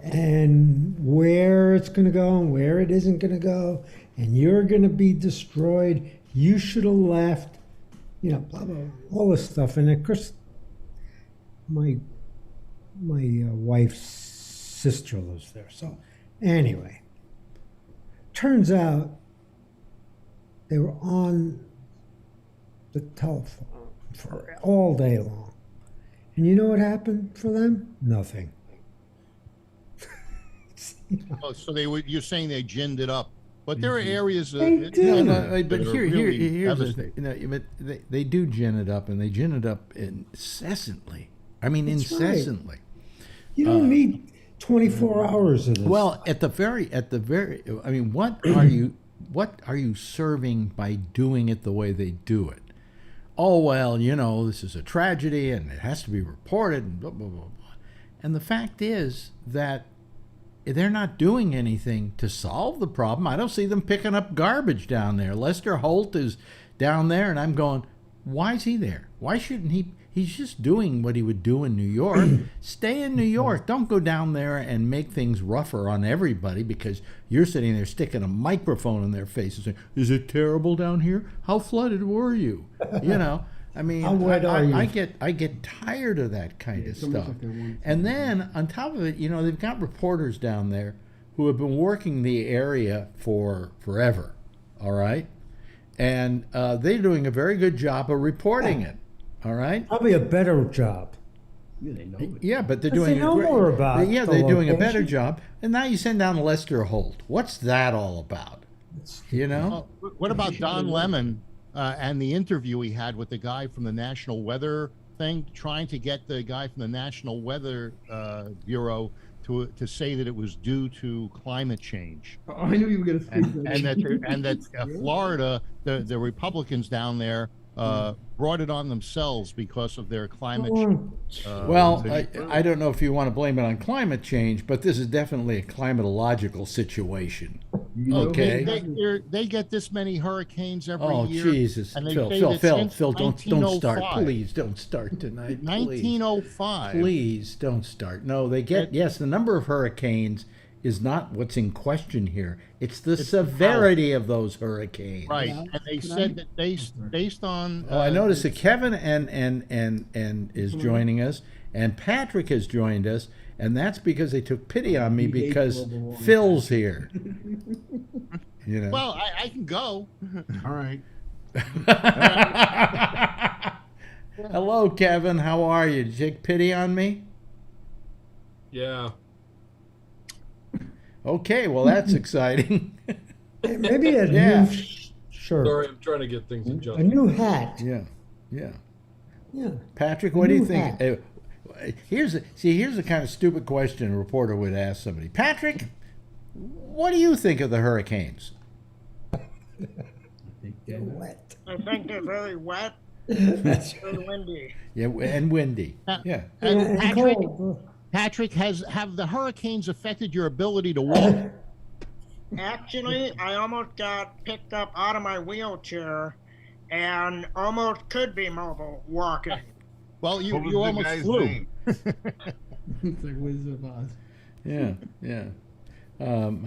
and where it's going to go and where it isn't going to go and you're going to be destroyed. You should have left. You know, blah, blah, all this stuff. And of course, my wife's sister lives there. So anyway, turns out they were on the telephone for all day long. And you know what happened for them? Nothing. Oh, so you're saying they ginned it up. But there are areas They do. But here's the devastating. thing. You know, but they do gin it up, and they gin it up incessantly. I mean, That's incessantly. You don't need 24 hours of this. Well, at the very, I mean, what are you serving by doing it the way they do it? Oh, well, you know, this is a tragedy and it has to be reported and blah, blah, blah, blah. And the fact is that they're not doing anything to solve the problem. I don't see them picking up garbage down there. Lester Holt is down there, and I'm going, why is he there? Why shouldn't he? He's just doing what he would do in New York. Stay in New York. Don't go down there and make things rougher on everybody because you're sitting there sticking a microphone in their face and saying, is it terrible down here? How flooded were you? You know, I mean, How wet are you? I get tired of that kind of stuff. And then on top of it, you know, they've got reporters down there who have been working the area for forever. All right, and they're doing a very good job of reporting it. All right. Probably a better job. Yeah, they know it. Yeah, but they're Because doing they know more about Yeah, the they're doing a better location. job. And now you send down Lester Holt. What's that all about? You know? What about Don Lemon and the interview he had with the guy from the National Weather thing, trying to get the guy from the National Weather Bureau to say that it was due to climate change, Oh, I knew you were going to say that. and that Florida, the Republicans down there brought it on themselves because of their climate change. Well, I don't know if you want to blame it on climate change, but this is definitely a climatological situation. Okay. They get this many hurricanes every Oh, year. Jesus. And they Phil, say Phil, that Phil, since Phil, don't start. 1905. Please don't start tonight. Please. 1905. Please don't start. No, they get, yes, the number of hurricanes is not what's in question here. It's the severity of those hurricanes. Right, and they said that based on. Oh, I noticed that Kevin and is joining us, and Patrick has joined us, and that's because they took pity on me because Phil's here. You know. Well, I can go. All right. Hello, Kevin. How are you? Did you take pity on me? Yeah. Okay, well that's exciting. Maybe a Yeah. new shirt. Sorry, I'm trying to get things A adjusted. new hat. Yeah. Yeah. Patrick, A what do you new think? hat. Here's the kind of stupid question a reporter would ask somebody. Patrick, what do you think of the hurricanes? They're wet. I think they're very wet, That's very windy. Yeah, and windy. Yeah. And and Patrick, cold. Patrick, have the hurricanes affected your ability to walk? Actually, I almost got picked up out of my wheelchair and almost could be mobile walking. Well, What you was the almost guy's flew. name? It's like Wizard of Oz. Yeah.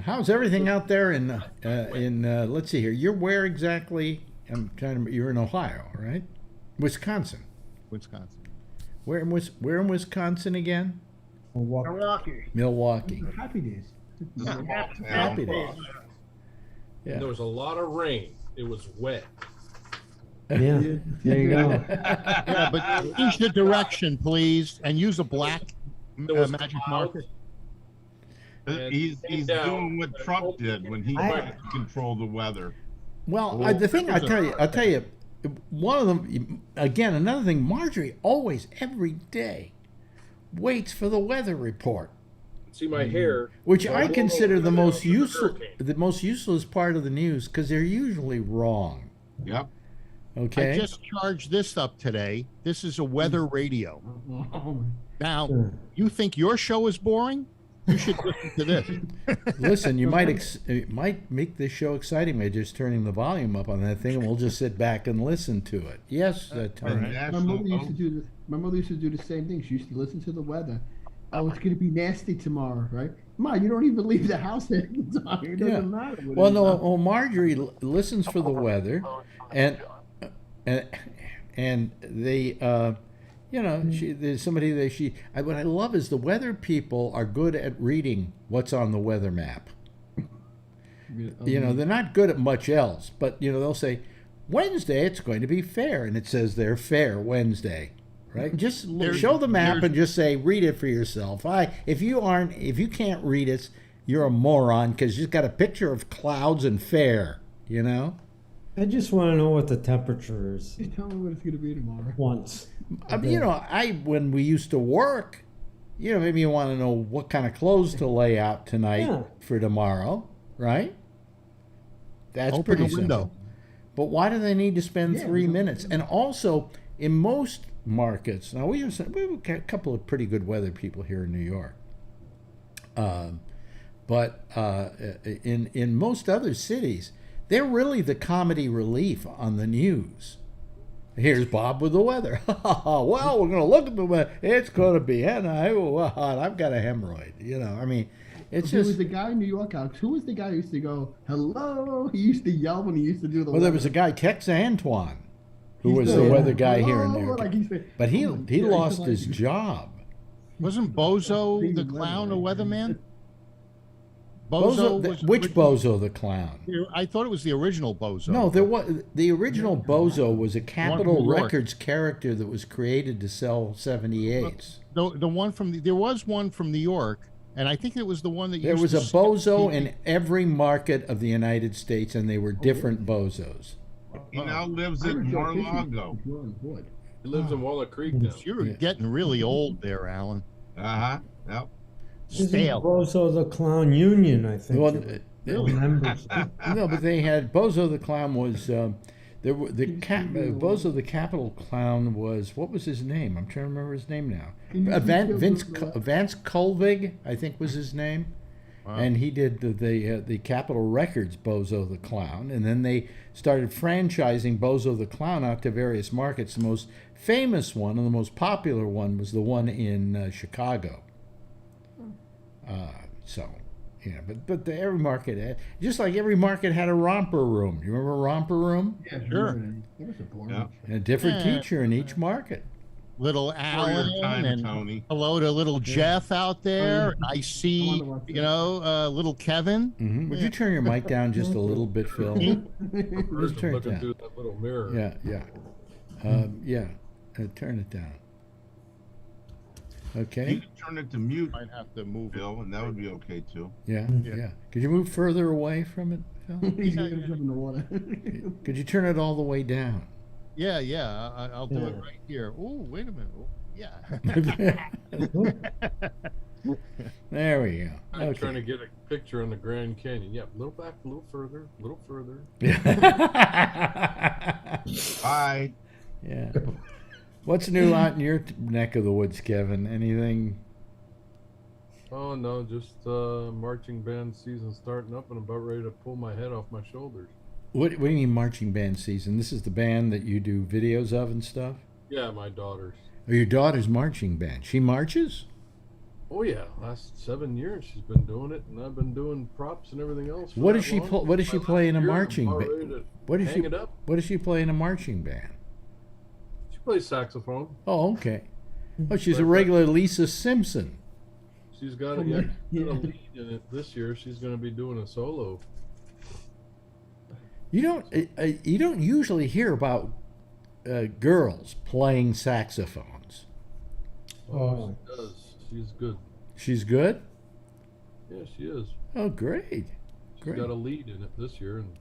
How's everything out there in let's see here. You're where exactly? I'm trying to. You're in Ohio, right? Wisconsin. Wisconsin. Where in Wisconsin again? Milwaukee. Milwaukee. Happy days. Happy days. Yeah. There was a lot of rain. It was wet. Yeah. There you go. Yeah, but change the direction, please, and use a black There was magic clouds. marker. And He's came down doing what and Trump hoped- did when he I- tried to control the weather. Well, Well, the thing it was I'll tell you, one of them, again, another thing, Marjorie always, every day, waits for the weather report. See my hair, which I consider the most hurricane. useless part of the news, because they're usually wrong. Yep. Okay. I just charged this up today. This is a weather radio. Now, you think your show is boring? You should listen to this. Listen, you might it might make this show exciting by just turning the volume up on that thing, and we'll just sit back and listen to it. Yes, Tony. My mother used to do my mother used to do the same thing. She used to listen to the weather. Oh, it's going to be nasty tomorrow, right? Ma, you don't even leave the house half the time. It doesn't matter. Well, no. Well, Marjorie listens for the weather, and they. You know, there's somebody that what I love is the weather people are good at reading what's on the weather map. You know, they're not good at much else, but, you know, they'll say, Wednesday it's going to be fair, and it says they're fair Wednesday, right? Just show the map and just say, read it for yourself. If you can't read it, you're a moron, because you've got a picture of clouds and fair, you know? I just want to know what the temperature is. You tell me what it's going to be tomorrow. Once. I mean, you know, when we used to work, you know, maybe you want to know what kind of clothes to lay out tonight for tomorrow, right? That's Open pretty the simple. window. But why do they need to spend 3 minutes? And also, in most markets, now we have a couple of pretty good weather people here in New York. But in most other cities, they're really the comedy relief on the news. Here's Bob with the weather. Well, we're going to look at the weather. It's going to be, and I've got a hemorrhoid. You know, I mean, it's There just. was the guy in New York, Alex. Who was the guy who used to go, hello? He used to yell when he used to do the Well, there was a guy, Tex Antoine, who was the weather guy here in New York. But he lost his job. Wasn't Bozo the clown a weatherman? Which Bozo the clown? I thought it was the original Bozo. No, the original Bozo was a Capitol New York. Records character that was created to sell 78s. The one from there was one from New York, and I think it was the one that There used was to a Bozo in every market of the United States, and they were different Bozos. He now lives in Mar-a-Lago. He lives in Walnut Creek now. You're getting really old there, Alan. Uh-huh. Yep. Stale. Bozo the Clown Union, I think. Well, Really? No, but they had Bozo the Clown was Bozo the Capitol Clown was, what was his name? I'm trying to remember his name now. Vance Colvig, I think was his name. Wow. And he did the Capitol Records Bozo the Clown, and then they started franchising Bozo the Clown out to various markets. The most famous one and the most popular one was the one in Chicago. But every market had, just like every market had a romper room. You remember romper room? Yeah, sure. That was a boring. Yeah. And a different teacher in each market. Little Alan and Tony. hello to little Jeff out there. And I see, little Kevin. Mm-hmm. Would you turn your mic down just a little bit, Phil? Just turn it Looking down. through that little mirror. Turn it down. Okay. You can turn it to mute, Might have to move it. Bill, and that would be okay too. Yeah. Could you move further away from it, Phil? He's going to jump in the water. Could you turn it all the way down? Yeah. I'll do it right here. Oh, wait a minute. Oh, yeah. There we go. I'm trying to get a picture on the Grand Canyon. Yeah, a little back, a little further, a little further. Bye. Yeah. What's new out in your neck of the woods, Kevin? Anything? Oh no, just marching band season starting up, and I'm about ready to pull my head off my shoulders. What do you mean marching band season? This is the band that you do videos of and stuff? Yeah, my daughters. Oh, your daughter's marching band. She marches? Oh yeah, last 7 years she's been doing it, and I've been doing props and everything else. What does she play in a marching band? What does she play in a marching band? She plays saxophone. Oh, okay. Oh, she's a regular Lisa Simpson. She's got a lead in it this year. She's going to be doing a solo. You don't usually hear about girls playing saxophones. Oh, she does. She's good. She's good? Yeah, she is. Oh, great. She's got a lead in it this year. And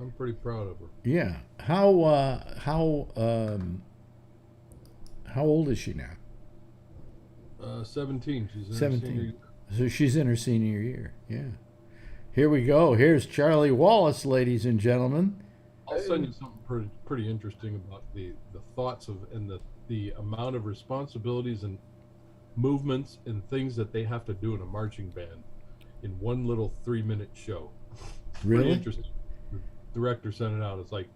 I'm pretty proud of her. Yeah. How old is she now? 17. She's in her 17. senior year. So she's in her senior year. Yeah. Here we go. Here's Charlie Wallace, ladies and gentlemen. I'll send you something pretty interesting about the thoughts of and the amount of responsibilities and movements and things that they have to do in a marching band in one little 3-minute show. Really? Pretty interesting. The director sent it out. It's like,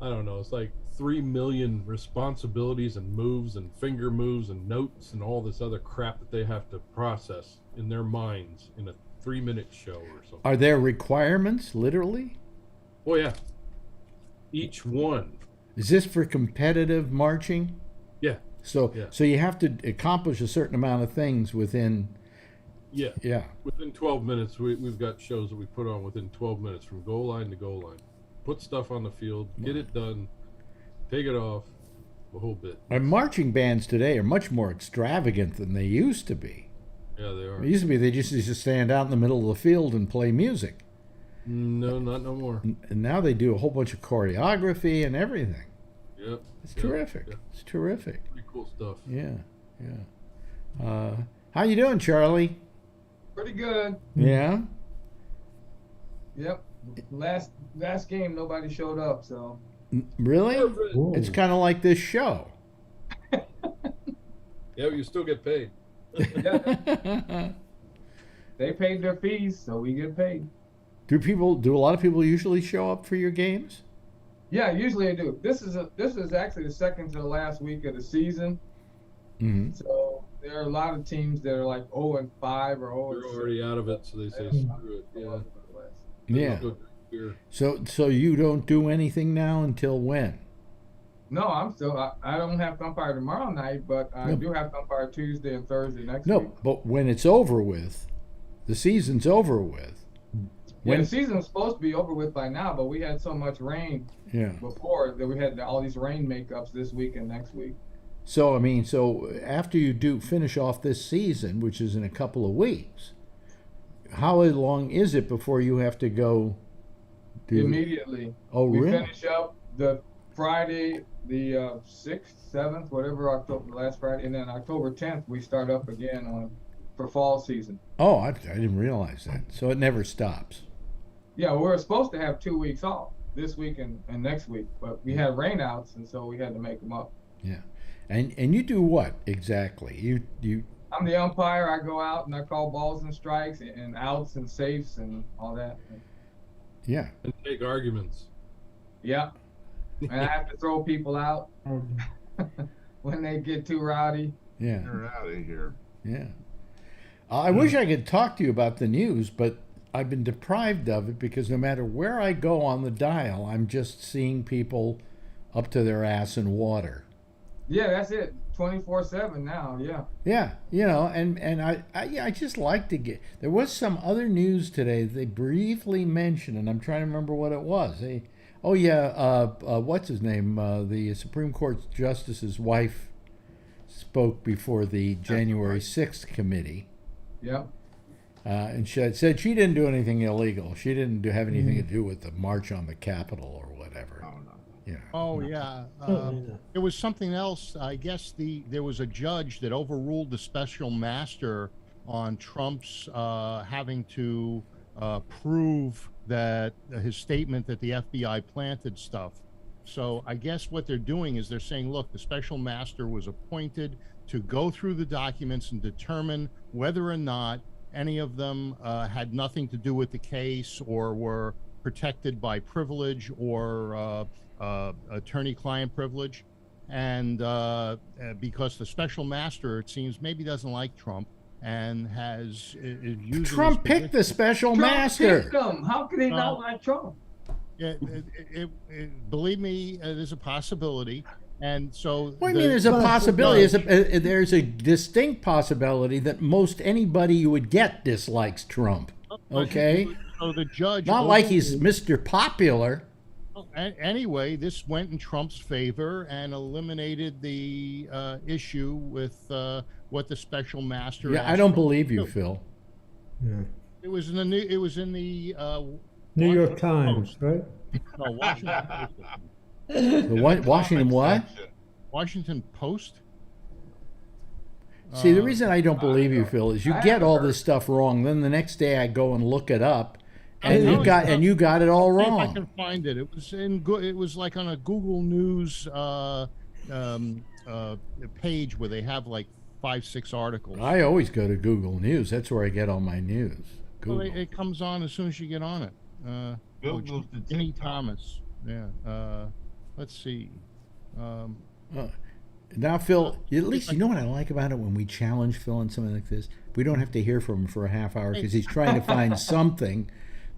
I don't know, it's like 3 million responsibilities and moves and finger moves and notes and all this other crap that they have to process in their minds in a 3-minute show or something. Are there requirements, literally? Oh yeah. Each one. Is this for competitive marching? Yeah. So Yeah. so you have to accomplish a certain amount of things within. Yeah. Yeah. Within 12 minutes, we've got shows that we put on within 12 minutes from goal line to goal line. Put stuff on the field, get it done, take it off, the whole bit. And marching bands today are much more extravagant than they used to be. Yeah, they are. It used to be they just used to stand out in the middle of the field and play music. No, not no more. And now they do a whole bunch of choreography and everything. Yep. It's terrific. Yep. It's terrific. Pretty cool stuff. Yeah, yeah. How you doing, Charlie? Pretty good. Yeah. Yep. Last game, nobody showed up. So. Really? It's kind of like this show. Yeah, you still get paid. They paid their fees, so we get paid. Do a lot of people usually show up for your games? Yeah, usually they do. This is actually the second to the last week of the season. Mm-hmm. So there are a lot of teams that are like 0-5 or 0-6. They're already out of it, so they say screw it. Yeah. Yeah. So you don't do anything now until when? No, I'm still. I don't have to umpire tomorrow night, but I do have to umpire Tuesday and Thursday next week. No, but when it's over with, the season's over with. Yeah, the season's supposed to be over with by now, but we had so much rain before that we had all these rain makeups this week and next week. So, I mean, after you finish off this season, which is in a couple of weeks, how long is it before you have to go? Immediately. Oh, we really? finish up the Friday, the 6th, 7th, whatever, October, last Friday, and then October 10th, we start up again for fall season. Oh, I didn't realize that. So it never stops. Yeah, we were supposed to have 2 weeks off this week and next week, but we had rainouts, and so we had to make them up. Yeah, and you do what exactly? You. I'm the umpire. I go out and I call balls and strikes and outs and safes and all that. Yeah. And take arguments. Yeah. And I have to throw people out when they get too rowdy. Yeah. You're out of here. Yeah. I wish I could talk to you about the news, but I've been deprived of it because no matter where I go on the dial, I'm just seeing people up to their ass in water. Yeah, that's it. 24/7 now. Yeah. Yeah, and I just like to get. There was some other news today they briefly mentioned, and I'm trying to remember what it was. What's his name? The Supreme Court Justice's wife spoke before the January 6th committee. Yep. And she said she didn't do anything illegal. She didn't have anything to do with the march on the Capitol or whatever. Oh, no. Yeah. Oh yeah. It was something else. I guess there was a judge that overruled the special master on Trump's having to prove that his statement that the FBI planted stuff. So I guess what they're doing is they're saying, look, the special master was appointed to go through the documents and determine whether or not any of them had nothing to do with the case or were protected by privilege or attorney-client privilege. And because the special master, it seems, maybe doesn't like Trump and is using Trump picked the special master. Picked him. How could he not like Trump? Believe me, there's a possibility. And so what do you mean there's a possibility? There's a distinct possibility that most anybody you would get dislikes Trump. Okay? So the judge... Not like he's Mr. Popular. Anyway, this went in Trump's favor and eliminated the issue with what the special master... Yeah, I don't believe you, Phil. Yeah. It was in the New York Times, right? No, Washington Post. The Washington what? Washington Post. See, the reason I don't believe you, Phil, is you get all this stuff wrong. Then the next day I go and look it up, and you got it all If I wrong. can find it. It was it was like on a Google News page where they have like 5-6 articles. I always go to Google News. That's where I get all my news. Well, Google. it comes on as soon as you get on it. Ginny Thomas. Yeah. Let's see. Now, Phil, at least you know what I like about it when we challenge Phil on something like this? We don't have to hear from him for a half hour because he's trying to find something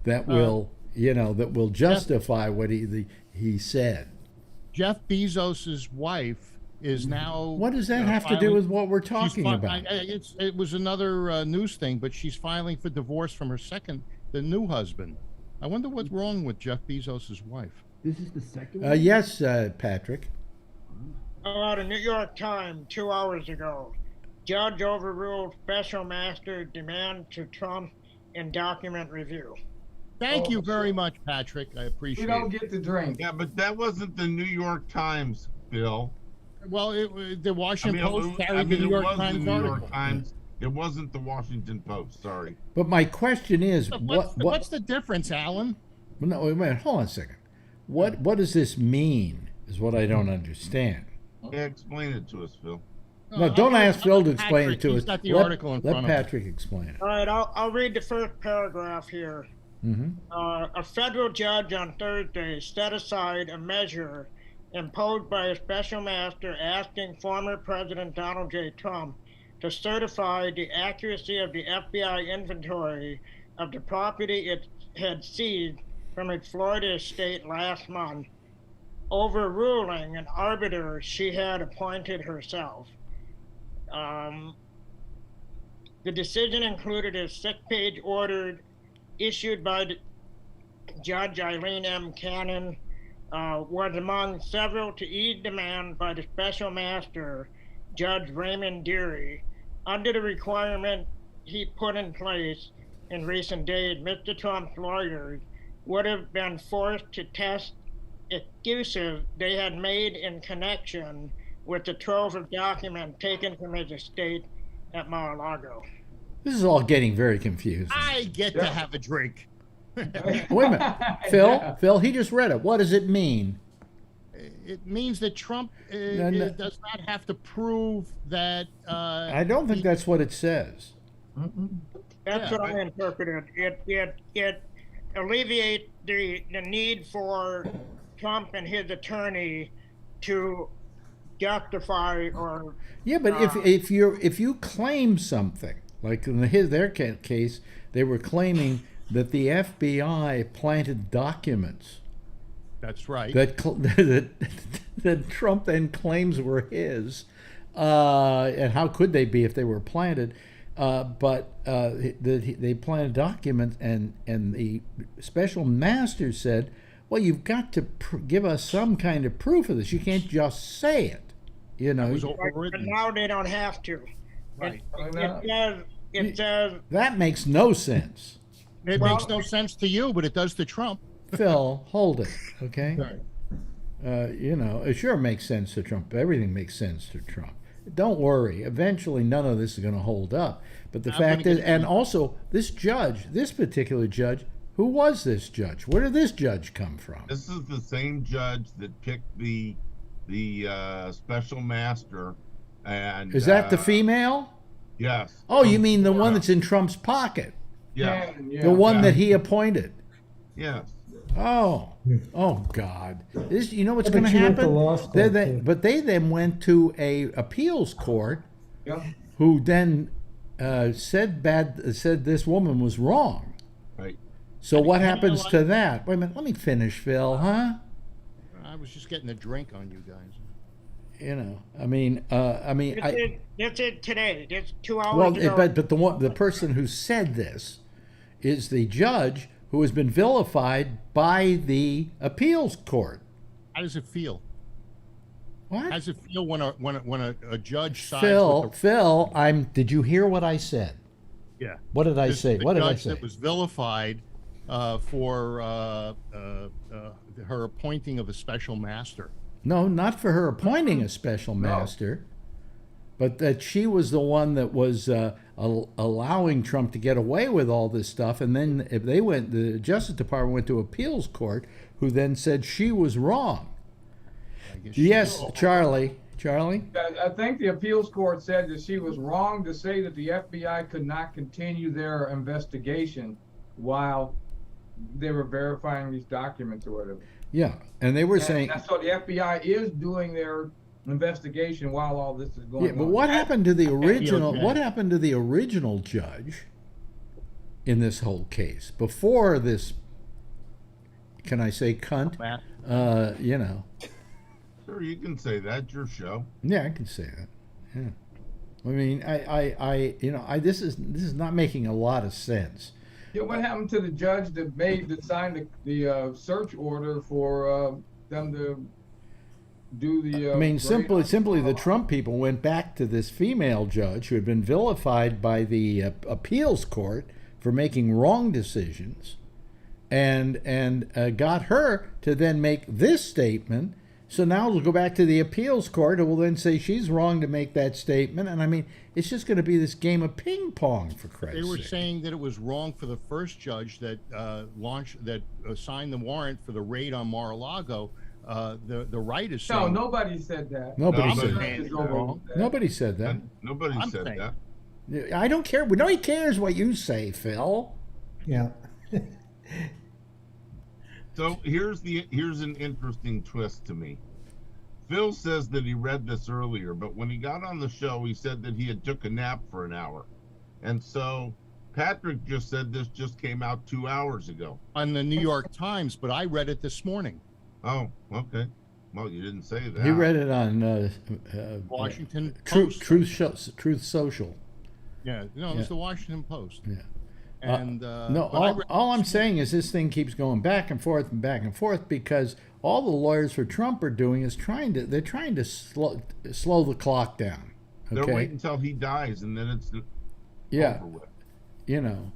that will, that will justify what he said. Jeff Bezos's wife is now. What does that have to do with what we're talking about? It was another news thing, but she's filing for divorce from the new husband. I wonder what's wrong with Jeff Bezos's wife. This is the second one? Yes, Patrick. Out of New York Times 2 hours ago, judge overruled special master demand to Trump in document review. Thank you very much, Patrick. I appreciate it. We don't get the drink. Yeah, but that wasn't the New York Times, Bill. Well, the Washington Post carried the New York Times article. It wasn't the Washington Post. Sorry. But my question is, what's the difference, Alan? No, wait a minute. Hold on a second. What does this mean? Is what I don't understand. Yeah, explain it to us, Phil. No, don't ask Phil to explain Patrick, it to he's us. got the article in front of him. Let Patrick explain it. All right, I'll read the first paragraph here. Mm-hmm. A federal judge on Thursday set aside a measure imposed by a special master asking former President Donald J. Trump to certify the accuracy of the FBI inventory of the property it had seized from its Florida estate last month, overruling an arbiter she had appointed herself. The decision included a 6-page order issued by Judge Eileen M. Cannon, was among several to ease demand by the special master, Judge Raymond Deary. Under the requirement he put in place in recent days, Mr. Trump's lawyers would have been forced to test excuses they had made in connection with the trove of documents taken from his estate at Mar-a-Lago. This is all getting very confusing. I get to have a drink. Wait a minute. Phil, he just read it. What does it mean? It means that Trump does not have to prove that. I don't think that's what it says. That's what I interpreted. It alleviates the need for Trump and his attorney to justify or. Yeah, but if you claim something, like in their case, they were claiming that the FBI planted documents. That's right. That Trump then claims were his, and how could they be if they were planted? But they planted documents, and the special master said, "Well, you've got to give us some kind of proof of this. You can't just say it." But now they don't have to. Right. It says that makes no sense. It makes no sense to you, but it does to Trump. Phil, hold it, okay? It sure makes sense to Trump. Everything makes sense to Trump. Don't worry. Eventually, none of this is going to hold up. But the fact is, and also, this particular judge, who was this judge? Where did this judge come from? This is the same judge that picked the special master. And is that the female? Yes. Oh, you mean the one that's in Trump's pocket? Yeah. The one that he appointed? Yes. Oh God! You know what's going to happen? But they then went to a appeals court, who then said this woman was wrong. Right. So what happens to that? Wait a minute. Let me finish, Phil. Huh? I was just getting a drink on you guys. That's it today. That's 2 hours ago. But the person who said this is the judge who has been vilified by the appeals court. How does it feel? What? How does it feel when a judge sides Phil, did you hear what I said? Yeah. What did I say? What did I say? That was vilified for her appointing of a special master. No, not for her appointing a special master, but that she was the one that was allowing Trump to get away with all this stuff. And then if they went, the Justice Department went to appeals court, who then said she was wrong. Yes, Charlie. I think the appeals court said that she was wrong to say that the FBI could not continue their investigation while they were verifying these documents or whatever. Yeah, and they were saying. So the FBI is doing their investigation while all this is going on. Yeah, but what happened to the original? What happened to the original judge in this whole case before this? Can I say cunt? You know. Sure, you can say that. It's your show. Yeah, I can say that. Yeah. I mean, this is not making a lot of sense. Yeah, what happened to the judge that signed the search order for them to do the? I mean, simply, the Trump people went back to this female judge who had been vilified by the appeals court for making wrong decisions, and got her to then make this statement. So now we'll go back to the appeals court, who will then say she's wrong to make that statement. And I mean, it's just going to be this game of ping pong, for Christ's sake. They were saying that it was wrong for the first judge that signed the warrant for the raid on Mar-a-Lago. The right is saying. No, nobody said that. Nobody said that. Nobody said that. Nobody said that. I don't care. Nobody cares what you say, Phil. Yeah. So here's an interesting twist to me. Phil says that he read this earlier, but when he got on the show, he said that he had took a nap for an hour. And so Patrick just said this just came out 2 hours ago. On the New York Times, but I read it this morning. Oh, okay. Well, you didn't say that. He read it on Washington Post. Truth Social. Yeah, no, it was the Washington Post. Yeah. And no, all I'm saying is this thing keeps going back and forth because all the lawyers for Trump are doing is trying to slow the clock down. Okay? They're waiting until he dies, and then it's over with. You know,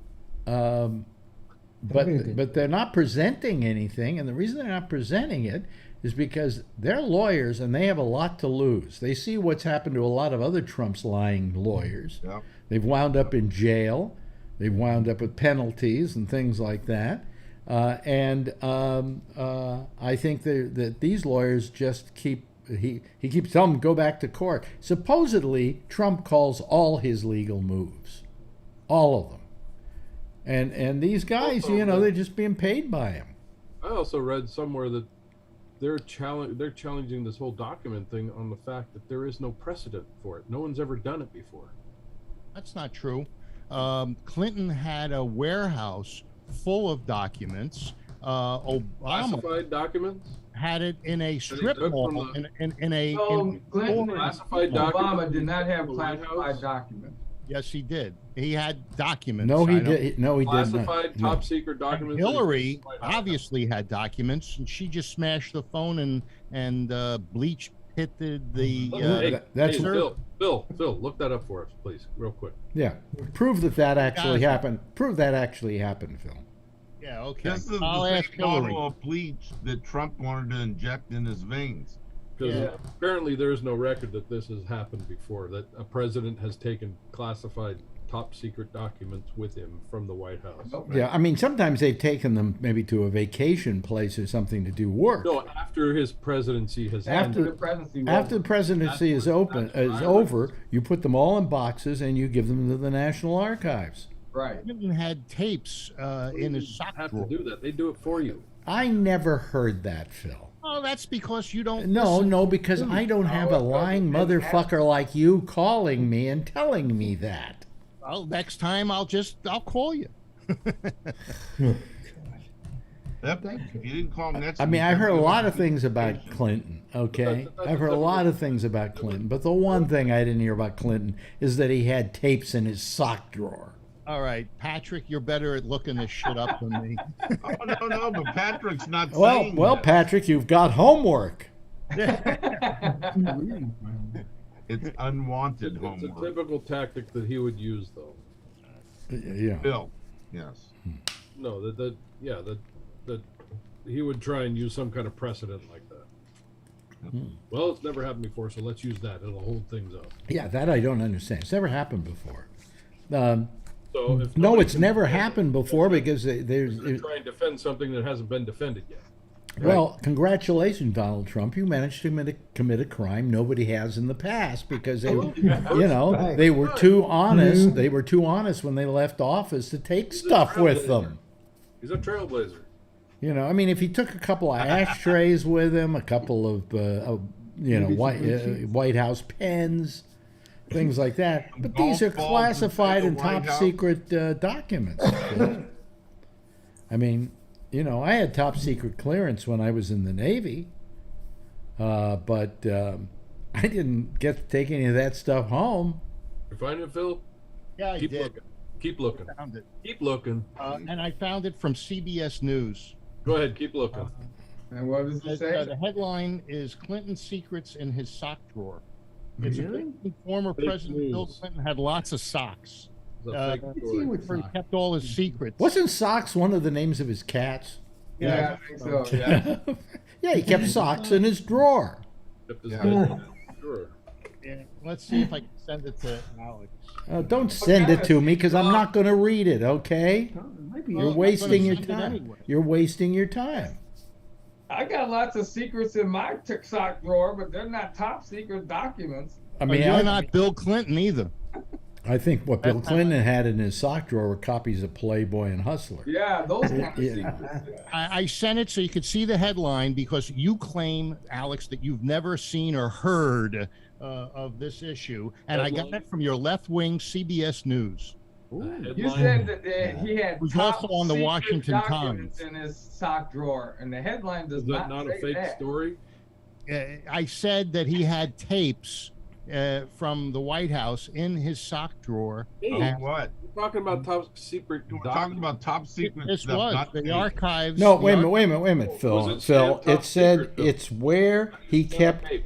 but they're not presenting anything, and the reason they're not presenting it is because they're lawyers and they have a lot to lose. They see what's happened to a lot of other Trump's lying lawyers. Yep. They've wound up in jail. They've wound up with penalties and things like that. I think that these lawyers just he keeps telling them, go back to court. Supposedly, Trump calls all his legal moves. All of them. And these guys, they're just being paid by him. I also read somewhere that they're challenging this whole document thing on the fact that there is no precedent for it. No one's ever done it before. That's not true. Clinton had a warehouse full of documents. Obama classified documents had it in a strip mall. Clinton classified Obama did not have classified documents. Yes, he did. He had documents. No, he did. No, he did not. Classified top secret documents. And Hillary obviously had documents, and she just smashed the phone and bleach pitted the. Bill, look that up for us, please, real quick. Yeah, prove that actually happened. Prove that actually happened, Phil. Yeah, okay. This is I'll the ask same Hillary. bottle of bleach that Trump wanted to inject in his veins. Because apparently there is no record that this has happened before, that a president has taken classified top secret documents with him from the White House. Yeah, I mean, sometimes they've taken them maybe to a vacation place or something to do work. No, after his presidency has after the presidency is over, you put them all in boxes and you give them to the National Archives. Right. Clinton had tapes in his sock drawer. To do that. They do it for you. I never heard that, Phil. Oh, that's because you don't. No, because I don't have a lying motherfucker like you calling me and telling me that. Well, next time I'll call you. If you didn't call him next. I mean, I've heard a lot of things about Clinton. Okay, I've heard a lot of things about Clinton, but the one thing I didn't hear about Clinton is that he had tapes in his sock drawer. All right, Patrick, you're better at looking this shit up than me. Oh, no, but Patrick's not saying Well, that. Patrick, you've got homework. It's unwanted homework. It's a typical tactic that he would use, though. Yeah. Bill, yes. No, that he would try and use some kind of precedent like that. Well, it's never happened before, so let's use that. It'll hold things up. Yeah, that I don't understand. It's never happened before. So if No, nobody it's can never defend happened it, before they're because gonna there's. try and defend something that hasn't been defended yet. Well, congratulations, Donald Trump. You managed to commit a crime nobody has in the past because they, Right. they were too honest. They were too honest when they left office to take stuff with them. He's a trailblazer. You know, I mean, if he took a couple of ashtrays with him, a couple of White House pens, things like that. But these are Golf balls classified and inside the top White House. secret documents. I mean, you know, I had top secret clearance when I was in the Navy, but I didn't get to take any of that stuff home. You find it, Phil? Yeah, I Keep did. looking. Keep looking. Found it. Keep looking. And I found it from CBS News. Go ahead. Keep looking. And what does it say? The headline is Clinton's secrets in his sock drawer. It's Really? former Fake President Bill news. Clinton had lots of socks. It's a fake Let's see story. what's He not. kept all his secrets. Wasn't Socks one of the names of his cats? Yeah, I think so. Yeah. Yeah, he kept socks in his drawer. Kept his Yeah. head. Sure. Yeah, let's see if I can send it to Alex. Don't send it to me because I'm not going to read it, okay? Oh, it might be You're Well, wasting your I'm gonna send it time. anyway. You're wasting your time. I got lots of secrets in my sock drawer, but they're not top secret documents. I But mean, you're I, not Bill Clinton either. I think what Bill Clinton had in his sock drawer were copies of Playboy and Hustler. Yeah, those kind of Yeah. secrets. I sent it so you could see the headline because you claim, Alex, that you've never seen or heard of this issue, and I got Headline? it from your left-wing CBS News. You Headline. said that he had It was top also on the secret Washington documents Times. in his sock drawer, and the headline does Is that not not a say fake that. story? I said that he had tapes from the White House in his sock drawer. Oh, And what? We're talking about top secret. We're talking about top secret this stuff. was not the fake. archives. No, the wait a minute, Phil. Was it top It said secret, though? it's where he It's not kept. tape.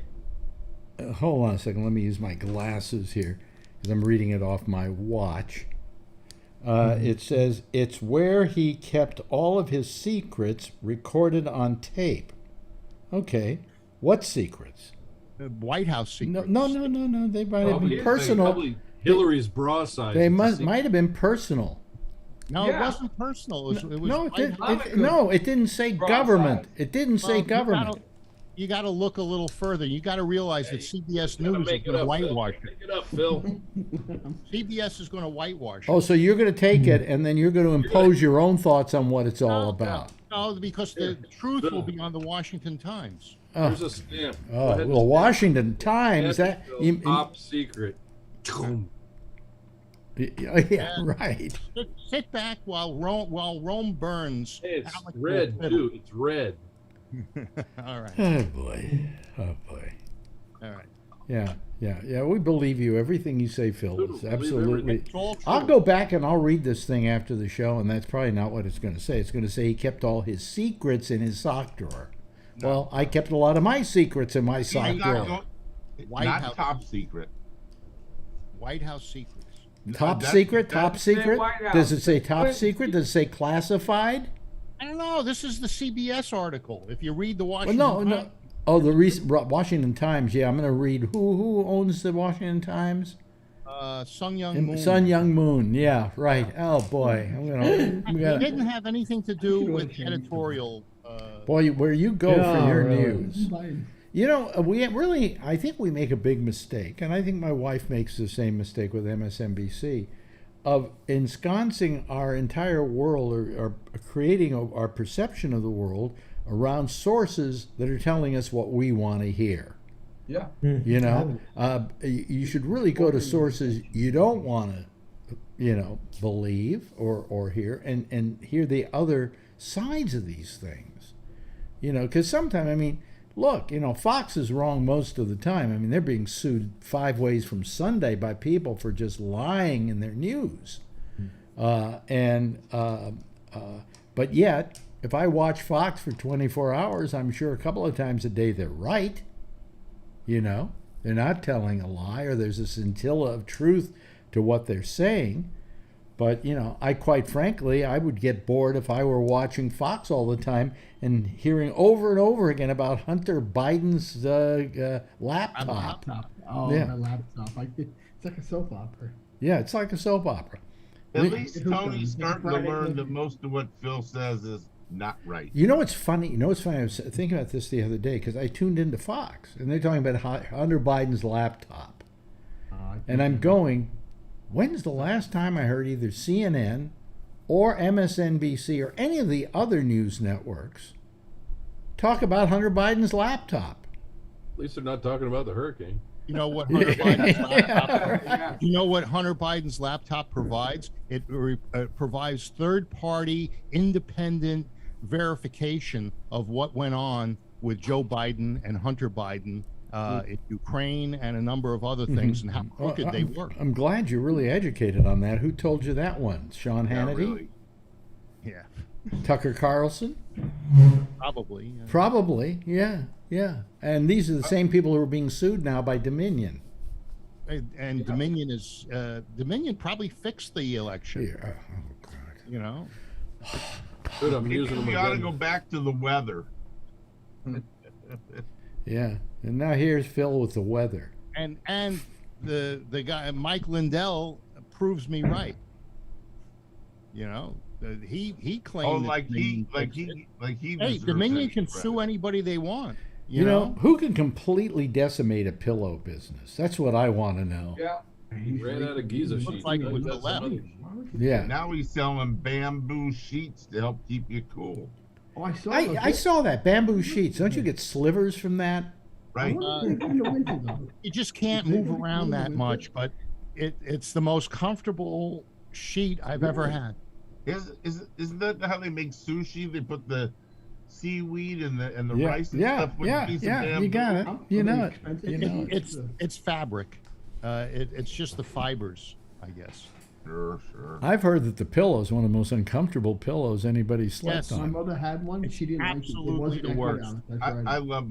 Hold on a second. Let me use my glasses here because I'm reading it off my watch. It says it's where he kept all of his secrets recorded on tape. Okay, what secrets? White House secrets. No. They might have Probably- been personal. Probably Hillary's bra size. They It's a might secret. have been personal. No, Yeah. it wasn't personal. It was No, White House. it didn't say Cross-eyed. government. It didn't say Well, government. You got to look a little further. You got to realize that CBS Gotta News is make it going to up, Phil. whitewash it. Make it up, Phil. CBS is going to whitewash it. Oh, so you're going to take it and then you're going to impose your own thoughts on what it's all about. No, because the truth will be on the Washington Times. Oh, Here's a stamp. Go oh, ahead and well, stamp Washington Times. it. That Phil. Top secret. Boom. yeah, right. Sit back while Rome burns. Hey, it's Alex will red fiddle. too. It's red. All right. Oh boy. Oh boy. All right. Yeah. We believe you. Everything you say, Phil, is Believe absolutely. It's all true. I'll go back and I'll read this thing after the show, and that's probably not what it's going to say. It's going to say he kept all his secrets in his sock drawer. Well, I kept a lot of my secrets in my sock He's not drawer. go- White not House. top secret. White House secrets. Top That- secret? that- Top say secret? White House. Does it say top Clinton- secret? Does it say classified? I don't know. This is the CBS article. If you read the Well, Washington no. Times, Oh, the Washington Times. Yeah, I'm going to read. Who owns the Washington Times? Sun Young Moon. Sun Young Moon. Yeah, right. Oh boy, It we gotta, didn't have anything to do with editorial. boy, where you go for your really. news. You know, I think we make a big mistake, and I think my wife makes the same mistake with MSNBC, of ensconcing our entire world or creating our perception of the world around sources that are telling us what we want to hear. Yeah. You know, you should really go to sources you don't want to, believe or hear, and hear the other sides of these things. Because sometimes, look, Fox is wrong most of the time. They're being sued 5 ways from Sunday by people for just lying in their news. But yet, if I watch Fox for 24 hours, I'm sure a couple of times a day they're right. They're not telling a lie, or there's a scintilla of truth to what they're saying. But, you know, I quite frankly, I would get bored if I were watching Fox all the time and hearing over and over again about Hunter Biden's laptop. Oh, Yeah. my laptop. It's like a soap opera. Yeah, it's like a soap opera. At least Tony's starting to learn that most of what Phil says is not right. You know what's funny? I was thinking about this the other day because I tuned into Fox and they're talking about Hunter Biden's laptop. And I'm going, when's the last time I heard either CNN or MSNBC or any of the other news networks talk about Hunter Biden's laptop? At least they're not talking about the hurricane. You know what Hunter Biden's laptop? You know what Hunter Biden's laptop provides? It provides third-party, independent verification of what went on with Joe Biden and Hunter Biden in Ukraine and a number of other things, and how crooked they were. I'm glad you're really educated on that. Who told you that one? Sean Hannity? Really. Yeah, Tucker Carlson? probably. Yeah. Probably, yeah. And these are the same people who are being sued now by Dominion. And Dominion is Dominion probably fixed the election. Yeah. Oh, God. You know. Good, I'm Maybe using them we ought to again. go back to the weather. Yeah. And now here's Phil with the weather. And the guy Mike Lindell proves me right. You know, he claimed. Oh, he he. Hey, Dominion can sue anybody they want. You know, who can completely decimate a pillow business? That's what I want to know. Yeah. Ran out of Giza Looks sheets. like it That's was the some left. other- Yeah. Now he's selling bamboo sheets to help keep you cool. Oh, I saw. I saw that bamboo sheets. Don't you get slivers from that? Right. You just can't move around that much, but it's the most comfortable sheet I've ever had. Isn't that how they make sushi? They put the seaweed and the Yeah, rice and yeah, stuff with a piece of bamboo. You got it. You know it. You know it. It's fabric. It's just the fibers, I guess. Sure. I've heard that the pillow is one of the most uncomfortable pillows anybody slept Yes. My on. mother had one. And she didn't Absolutely like it. It wasn't the that good worst. on it. That's I right. love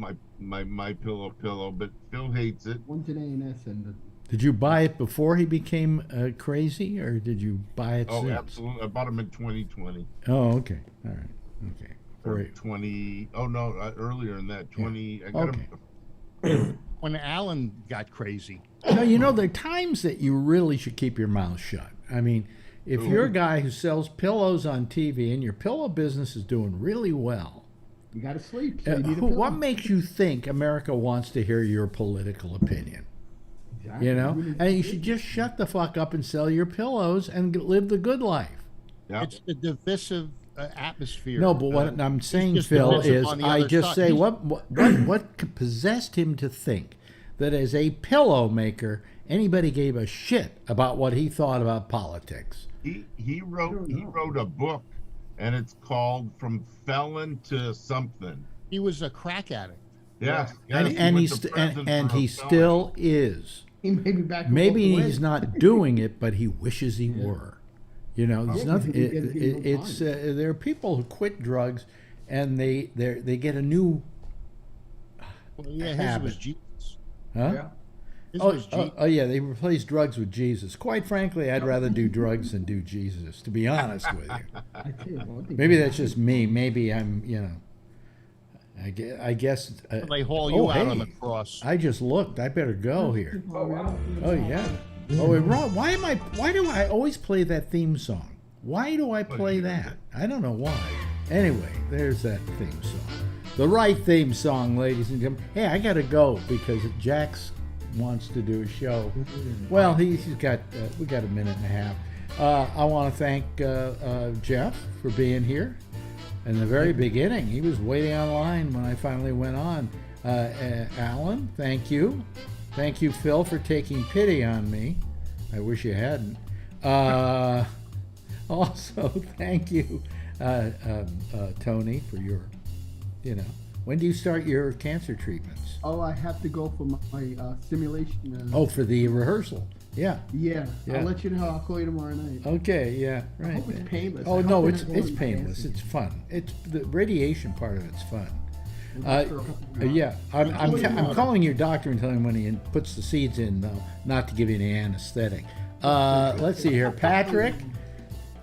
my pillow, but Phil hates it. One's an A&S and the Did you buy it before he became crazy, or did you buy it Oh, since? absolutely. I bought him in 2020. Oh, okay. All right. Okay. Or Great. 20. Oh no, earlier than that. 20. I got Okay. him. When Alan got crazy. No, you know, there are times that you really should keep your mouth shut. I mean, if you're a guy who sells pillows on TV and your pillow business is doing really well, you got to sleep. So you need a what pillow. makes you think America wants to hear your political opinion? Exactly. You know, need- and you should just shut the fuck up and sell your pillows and live the good life. Yeah. It's the divisive atmosphere. No, but what I'm saying, just Phil, divisive is on the I other just side. say He's- what possessed him to think that as a pillow maker anybody gave a shit about what he thought about politics. He wrote a book, and it's called From Felon to Something. He was a crack addict. Yeah, And he still is. He may be back. to Maybe walking he's away. not doing it, but he wishes he were. You know, there's Yeah, nothing. because he gets It's there are people who quit drugs, and they get a new. Well, yeah, his habit. was Jesus. Huh? Yeah. His Oh, was Jesus. yeah, they replaced drugs with Jesus. Quite frankly, I'd rather do drugs than do Jesus, to be honest with you. I tell you what, I think Maybe that's just me. Maybe I'm, I guess. They haul you out on the cross. I just looked. I better go here. Oh, wow. Oh yeah. Oh, wait, Ron, why do I always play that theme song? Why do I play that? I don't know why. Anyway, there's that theme song. The right theme song, ladies and gentlemen. Hey, I gotta go because Jax wants to do a show. Well, he's got we got a minute and a half. I want to thank Jeff for being here. In the very beginning, he was waiting online when I finally went on. Alan, thank you. Thank you, Phil, for taking pity on me. I wish you hadn't. Also, thank you, Tony, for your, when do you start your cancer treatments? Oh, I have to go for my simulation. Oh, for the rehearsal. Yeah. Yeah. Yeah. I'll let you know. I'll call you tomorrow night. Okay, yeah, right. I hope it's painless. Oh I no, hope it's they're not going painless. fancy. It's fun. It's the radiation part of it's fun. After a couple of Yeah, I'm hours. calling your doctor and telling him when he puts the seeds in, though, not to give you any anesthetic. Let's see here, Patrick.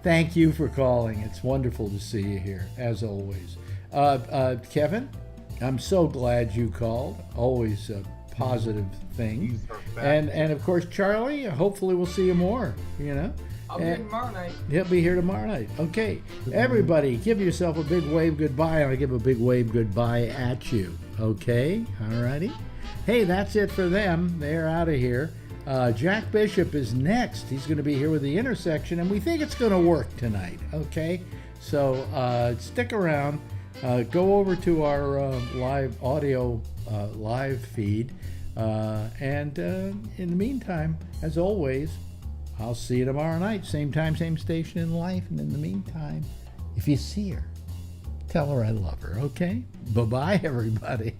Thank you for calling. It's wonderful to see you here, as always. Kevin, I'm so glad you called. Always a positive thing. And of course, Charlie, hopefully we'll see you more, you know. I'll be here tomorrow night. He'll be here tomorrow night. Okay. Everybody, give yourself a big wave goodbye, and I'll give a big wave goodbye at you. Okay? All righty? Hey, that's it for them. They're out of here. Jack Bishop is next. He's going to be here with The Intersection, and we think it's going to work tonight. Okay? So stick around. Go over to our live audio live feed. And in the meantime, as always, I'll see you tomorrow night. Same time, same station in life. And in the meantime, if you see her, tell her I love her, okay? Bye-bye, everybody.